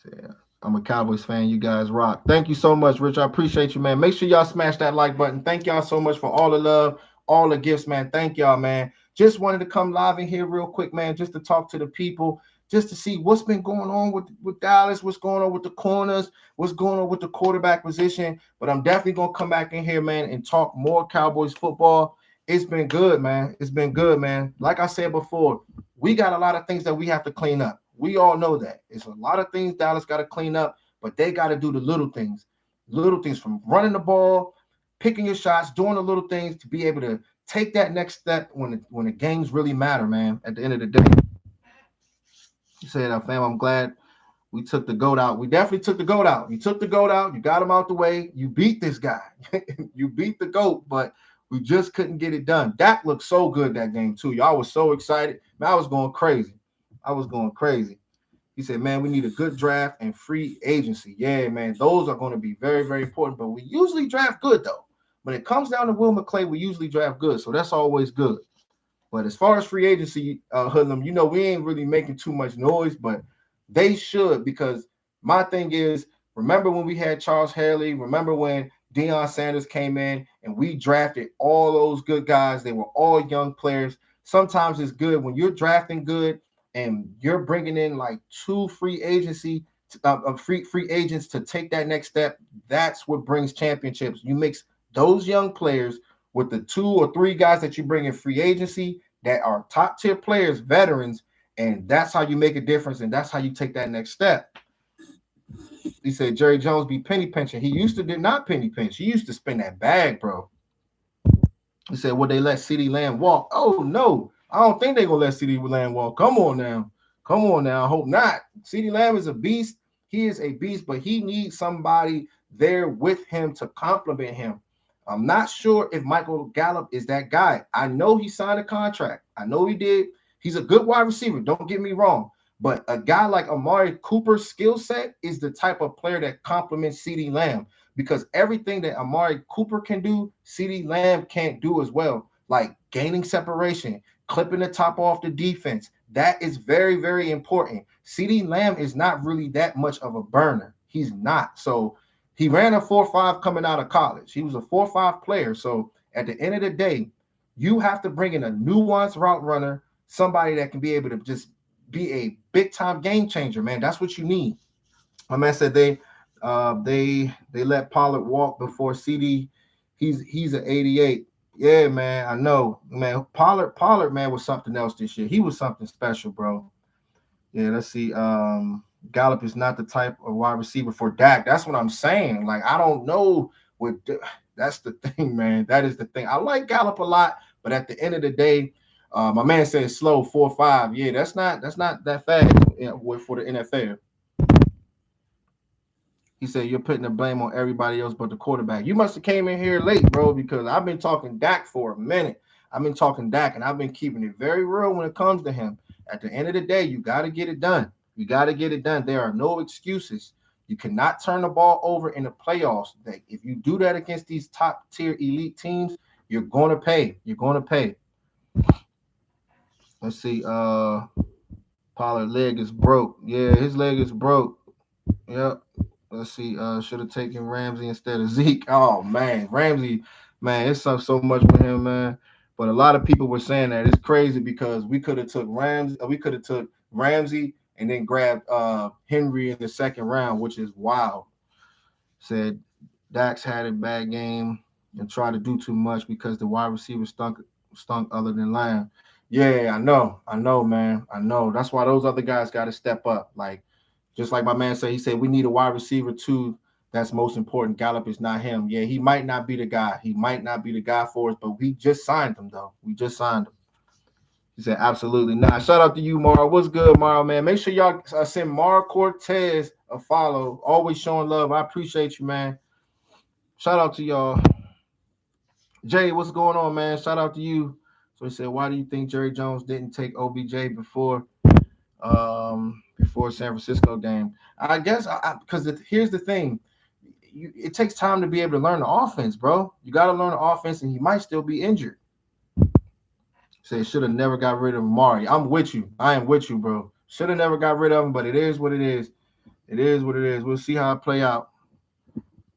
Yeah. I'm a Cowboys fan. You guys rock. Thank you so much, Rich. I appreciate you, man. Make sure y'all smash that like button. Thank y'all so much for all the love, all the gifts, man. Thank y'all, man. Just wanted to come live in here real quick, man, just to talk to the people, just to see what's been going on with Dallas, what's going on with the corners, what's going on with the quarterback position. But I'm definitely going to come back in here, man, and talk more Cowboys football. It's been good, man. It's been good, man. Like I said before, we got a lot of things that we have to clean up. We all know that. It's a lot of things Dallas got to clean up, but they got to do the little things from running the ball, picking your shots, doing the little things to be able to take that next step when the games really matter, man, at the end of the day. You said, fam, I'm glad we took the GOAT out. We definitely took the GOAT out. You took the GOAT out. You got him out the way. You beat this guy. You beat the GOAT, but we just couldn't get it done. Dak looked so good that game, too. Y'all was so excited. Man, I was going crazy. He said, man, we need a good draft and free agency. Yeah, man, those are going to be very, very important. But we usually draft good, though. When it comes down to Will McClay, we usually draft good. So that's always good. But as far as free agency, Hoodlum, we ain't really making too much noise, but they should, because my thing is, remember when we had Charles Haley? Remember when Deion Sanders came in and we drafted all those good guys? They were all young players. Sometimes it's good when you're drafting good and you're bringing in like two free agents to take that next step. That's what brings championships. You mix those young players with the 2 or 3 guys that you bring in free agency that are top tier players, veterans, and that's how you make a difference, and that's how you take that next step. He said Jerry Jones be penny pinching. He used to did not penny pinch. He used to spin that bag, bro. He said, would they let CeeDee Lamb walk? Oh, no. I don't think they're going to let CeeDee Lamb walk. Come on now. I hope not. CeeDee Lamb is a beast. He is a beast, but he needs somebody there with him to complement him. I'm not sure if Michael Gallup is that guy. I know he signed a contract. I know he did. He's a good wide receiver. Don't get me wrong. But a guy like Amari Cooper's skill set is the type of player that complements CeeDee Lamb, because everything that Amari Cooper can do, CeeDee Lamb can't do as well, like gaining separation, clipping the top off the defense. That is very, very important. CeeDee Lamb is not really that much of a burner. He's not. So he ran a 4.5 coming out of college. He was a 4.5 player. So at the end of the day, you have to bring in a nuanced route runner, somebody that can be able to just be a big-time game changer, man. That's what you need. My man said they let Pollard walk before CD. He's an 88. Yeah, man, I know. Man, Pollard, man, was something else this year. He was something special, bro. Yeah, let's see. Gallup is not the type of wide receiver for Dak. That's what I'm saying. Like, I don't know what that's the thing, man. That is the thing. I like Gallup a lot, but at the end of the day, my man said slow 4.5. Yeah, that's not that fast for the NFL. He said you're putting the blame on everybody else but the quarterback. You must have came in here late, bro, because I've been talking Dak for a minute. I've been talking Dak, and I've been keeping it very real when it comes to him. At the end of the day, you got to get it done. There are no excuses. You cannot turn the ball over in the playoffs. If you do that against these top-tier elite teams, you're going to pay. Let's see. Pollard leg is broke. Yeah, his leg is broke. Yep. Let's see. Should have taken Ramsey instead of Zeke. Oh man, Ramsey, man, it's so much with him, man. But a lot of people were saying that it's crazy because we could have took Ramsey and then grabbed Henry in the second round, which is wild. Said Dax had a bad game and tried to do too much because the wide receiver stunk other than Lamb. Yeah, I know, man. I know. That's why those other guys got to step up. Like, just like my man said, he said we need a wide receiver too. That's most important. Gallup is not him. Yeah, he might not be the guy. He might not be the guy for us, but we just signed him though. We just signed him. He said absolutely not. Shout out to you, Mara. What's good, Mara, man? Make sure y'all send Mara Cortez a follow. Always showing love. I appreciate you, man. Shout out to y'all. Jay, what's going on, man? Shout out to you. So he said, why do you think Jerry Jones didn't take OBJ before San Francisco game? I guess because here's the thing. It takes time to be able to learn the offense, bro. You got to learn the offense, and he might still be injured. Say should have never got rid of Amari. I'm with you. I am with you, bro. Should have never got rid of him, but it is what it is. It is what it is. We'll see how it play out.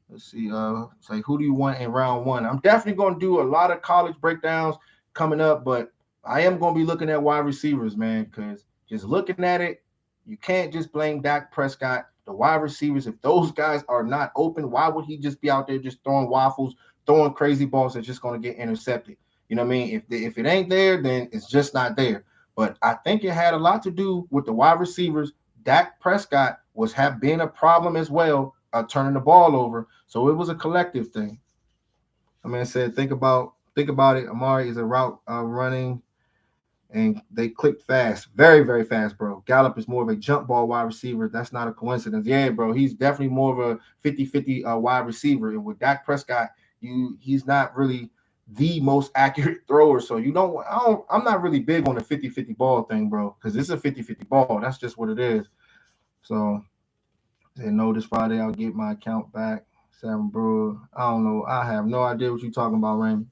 Let's see. It's like who do you want in round one? I'm definitely going to do a lot of college breakdowns coming up, but I am going to be looking at wide receivers, man, because just looking at it, you can't just blame Dak Prescott. The wide receivers, if those guys are not open, why would he just be out there just throwing waffles, throwing crazy balls that's just going to get intercepted? You know what I mean? If it ain't there, then it's just not there. But I think it had a lot to do with the wide receivers. Dak Prescott have been a problem as well, turning the ball over. So it was a collective thing. I mean, I said, think about it. Amari is a route running, and they click fast, very, very fast, bro. Gallup is more of a jump ball wide receiver. That's not a coincidence. Yeah, bro, he's definitely more of a 50-50 wide receiver. And with Dak Prescott, he's not really the most accurate thrower. So I'm not really big on the 50-50 ball thing, bro, because it's a 50-50 ball. That's just what it is. So, no, this Friday I'll get my account back. Sam Brewer. I don't know. I have no idea what you're talking about, Raymond.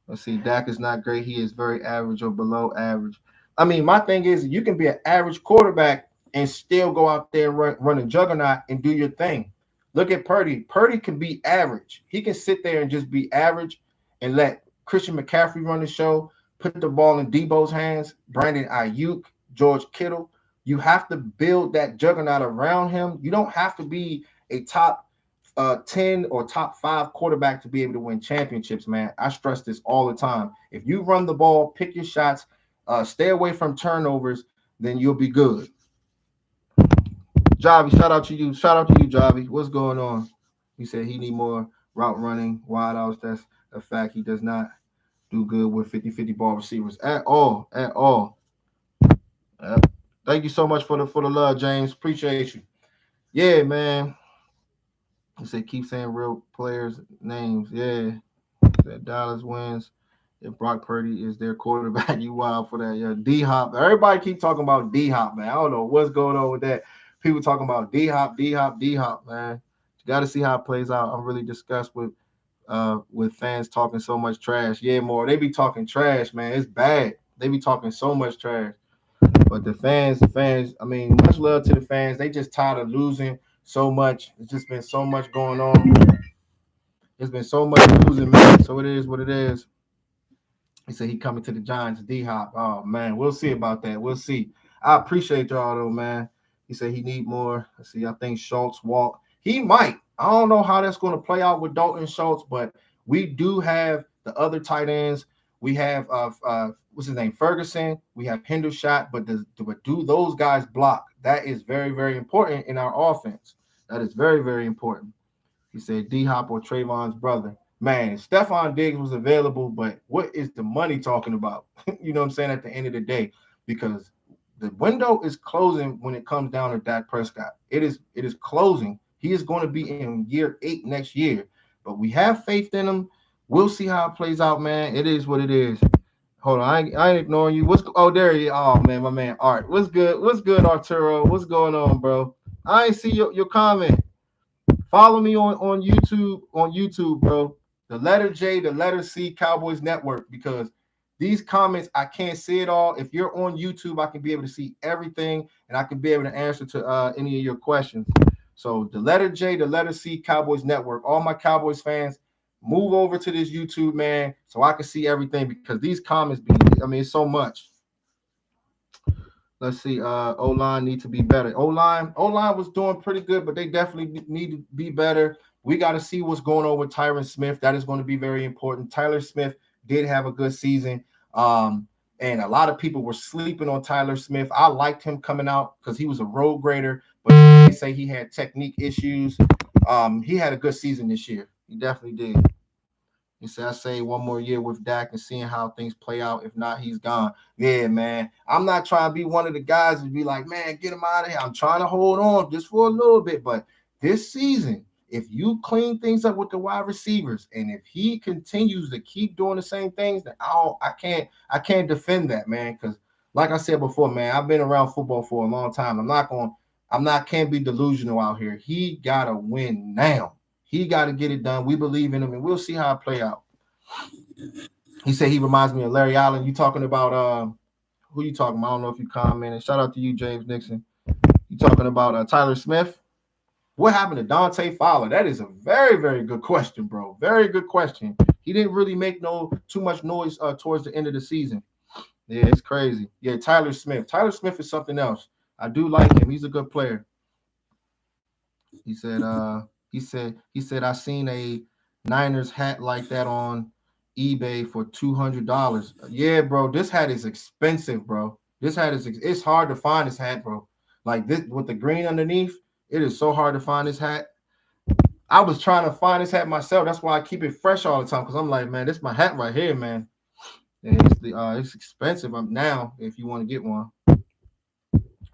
Let's see. Dak is not great. He is very average or below average. I mean, my thing is you can be an average quarterback and still go out there and run a juggernaut and do your thing. Look at Purdy. Purdy can be average. He can sit there and just be average and let Christian McCaffrey run the show, put the ball in Debo's hands, Brandon Ayuk, George Kittle. You have to build that juggernaut around him. You don't have to be a top 10 or top 5 quarterback to be able to win championships, man. I stress this all the time. If you run the ball, pick your shots, stay away from turnovers, then you'll be good. Javi, shout out to you. Shout out to you, Javi. What's going on? He said he need more route running, wide outs. That's a fact. He does not do good with 50-50 ball receivers at all. At all. Thank you so much for the love, James. Appreciate you. Yeah, man. He said keep saying real players' names. Yeah. That Dallas wins. If Brock Purdy is their quarterback, you wild for that. Yeah, D-Hop. Everybody keep talking about D-Hop, man. I don't know what's going on with that. People talking about D-Hop, man. You got to see how it plays out. I'm really disgusted with fans talking so much trash. Yeah, more. They be talking trash, man. It's bad. They be talking so much trash. But the fans, I mean, much love to the fans. They just tired of losing so much. It's just been so much going on. There's been so much losing, man. So it is what it is. He said he coming to the Giants, D-Hop. Oh, man, we'll see about that. We'll see. I appreciate y'all, though, man. He said he need more. Let's see, I think Schultz walk. He might. I don't know how that's going to play out with Dalton Schultz, but we do have the other tight ends. We have, what's his name, Ferguson. We have Hendershot, but do those guys block? That is very, very important in our offense. That is very, very important. He said D-Hop or Trayvon's brother. Man, Stephon Diggs was available, but what is the money talking about? You know what I'm saying, at the end of the day? Because the window is closing when it comes down to Dak Prescott. It is closing. He is going to be in year 8 next year. But we have faith in him. We'll see how it plays out, man. It is what it is. Hold on, I ain't ignoring you. There he is. Oh, man, my man, Art. What's good, Arturo? What's going on, bro? I ain't see your comment. Follow me on YouTube, bro. The letter J, the letter C, Cowboys Network, because these comments, I can't see it all. If you're on YouTube, I can be able to see everything, and I can be able to answer to any of your questions. So the letter J, the letter C, Cowboys Network. All my Cowboys fans, move over to this YouTube, man, so I can see everything, because these comments it's so much. Let's see. O-line need to be better. O-line was doing pretty good, but they definitely need to be better. We got to see what's going on with Tyron Smith. That is going to be very important. Tyler Smith did have a good season. And a lot of people were sleeping on Tyler Smith. I liked him coming out because he was a road grader, but they say he had technique issues. He had a good season this year. He definitely did. He said, I say one more year with Dak and seeing how things play out. If not, he's gone. Yeah, man. I'm not trying to be one of the guys to be like, man, get him out of here. I'm trying to hold on just for a little bit. But this season, if you clean things up with the wide receivers, and if he continues to keep doing the same things, then I can't defend that, man. Because like I said before, man, I've been around football for a long time. Can't be delusional out here. He gotta win now. He got to get it done. We believe in him, and we'll see how it play out. He said he reminds me of Larry Allen. You talking about who you talking about? I don't know if you commented. Shout out to you, James Nixon. You talking about Tyler Smith? What happened to Dante Fowler? That is a very, very good question, bro. Very good question. He didn't really make too much noise towards the end of the season. Yeah, it's crazy. Yeah, Tyler Smith. Tyler Smith is something else. I do like him. He's a good player. He said, I seen a Niners hat like that on eBay for $200. Yeah, bro, this hat is expensive, bro. It's hard to find this hat, bro. Like this with the green underneath, it is so hard to find this hat. I was trying to find this hat myself. That's why I keep it fresh all the time, because I'm like, man, this is my hat right here, man. And it's expensive now if you want to get one.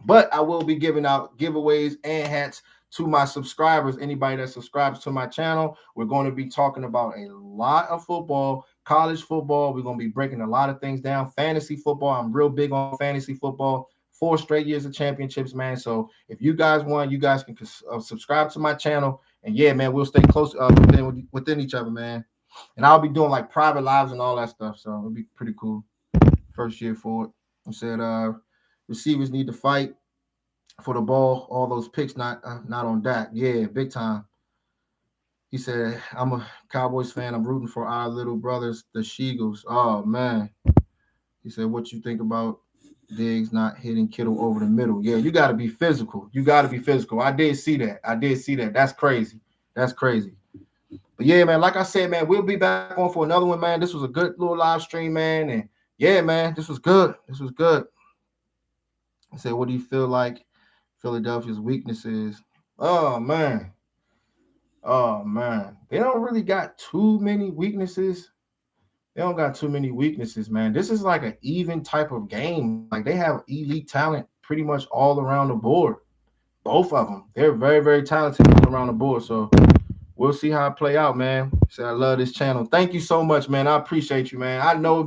But I will be giving out giveaways and hats to my subscribers. Anybody that subscribes to my channel, we're going to be talking about a lot of football, college football. We're going to be breaking a lot of things down. Fantasy football. I'm real big on fantasy football. 4 straight years of championships, man. So if you guys want, you guys can subscribe to my channel. And yeah, man, we'll stay close within each other, man. And I'll be doing like private lives and all that stuff. So it'll be pretty cool. First year for it. I said receivers need to fight for the ball. All those picks not on Dak. Yeah, big time. He said, I'm a Cowboys fan. I'm rooting for our little brothers, the Sheagles. Oh, man. He said, what you think about Diggs not hitting Kittle over the middle? Yeah, you got to be physical. I did see that. That's crazy. But yeah, man, like I said, man, we'll be back on for another one, man. This was a good little live stream, man. And yeah, man, this was good. I said, what do you feel like Philadelphia's weaknesses? Oh man. They don't really got too many weaknesses. Man. This is like an even type of game. Like they have elite talent pretty much all around the board. Both of them. They're very, very talented all around the board. So we'll see how it play out, man. So I love this channel. Thank you so much, man. I appreciate you, man. I know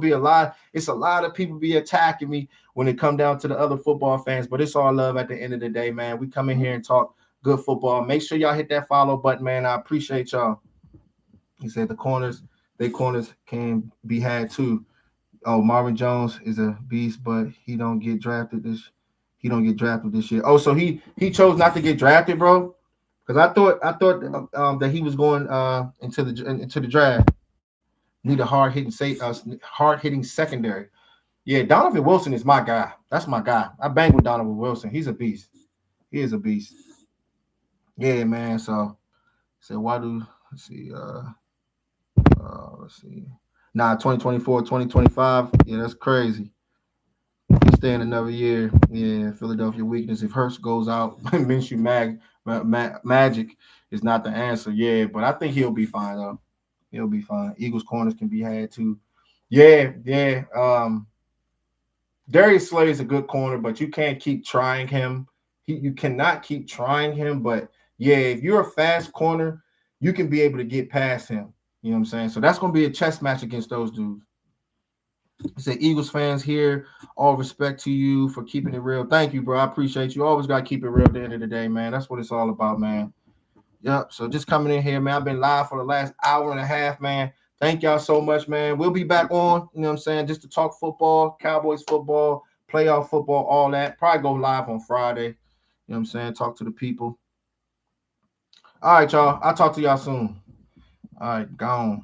it's a lot of people be attacking me when it come down to the other football fans, but it's all love at the end of the day, man. We come in here and talk good football. Make sure y'all hit that follow button, man. I appreciate y'all. He said the corners can be had too. Oh, Marvin Jones is a beast, but he don't get drafted this year. Oh, so he chose not to get drafted, bro. Because I thought that he was going into the draft. Need a hard hitting secondary. Yeah, Donovan Wilson is my guy. That's my guy. I bang with Donovan Wilson. He's a beast. He is a beast. Yeah, man. So why do let's see. Let's see. 2024, 2025. Yeah, that's crazy. He's staying another year. Yeah, Philadelphia weakness. If Hurts goes out, Minshew Magic is not the answer. Yeah, but I think he'll be fine though. He'll be fine. Eagles corners can be had too. Yeah. Darius Slay is a good corner, but you can't keep trying him. You cannot keep trying him. But yeah, if you're a fast corner, you can be able to get past him. You know what I'm saying? So that's going to be a chess match against those dudes. He said, Eagles fans here, all respect to you for keeping it real. Thank you, bro. I appreciate you. Always got to keep it real at the end of the day, man. That's what it's all about, man. Yep. So just coming in here, man. I've been live for the last hour and a half, man. Thank y'all so much, man. We'll be back on, you know what I'm saying, just to talk football, Cowboys football, playoff football, all that. Probably go live on Friday. You know what I'm saying? Talk to the people. All right, y'all. I'll talk to y'all soon. All right, gone.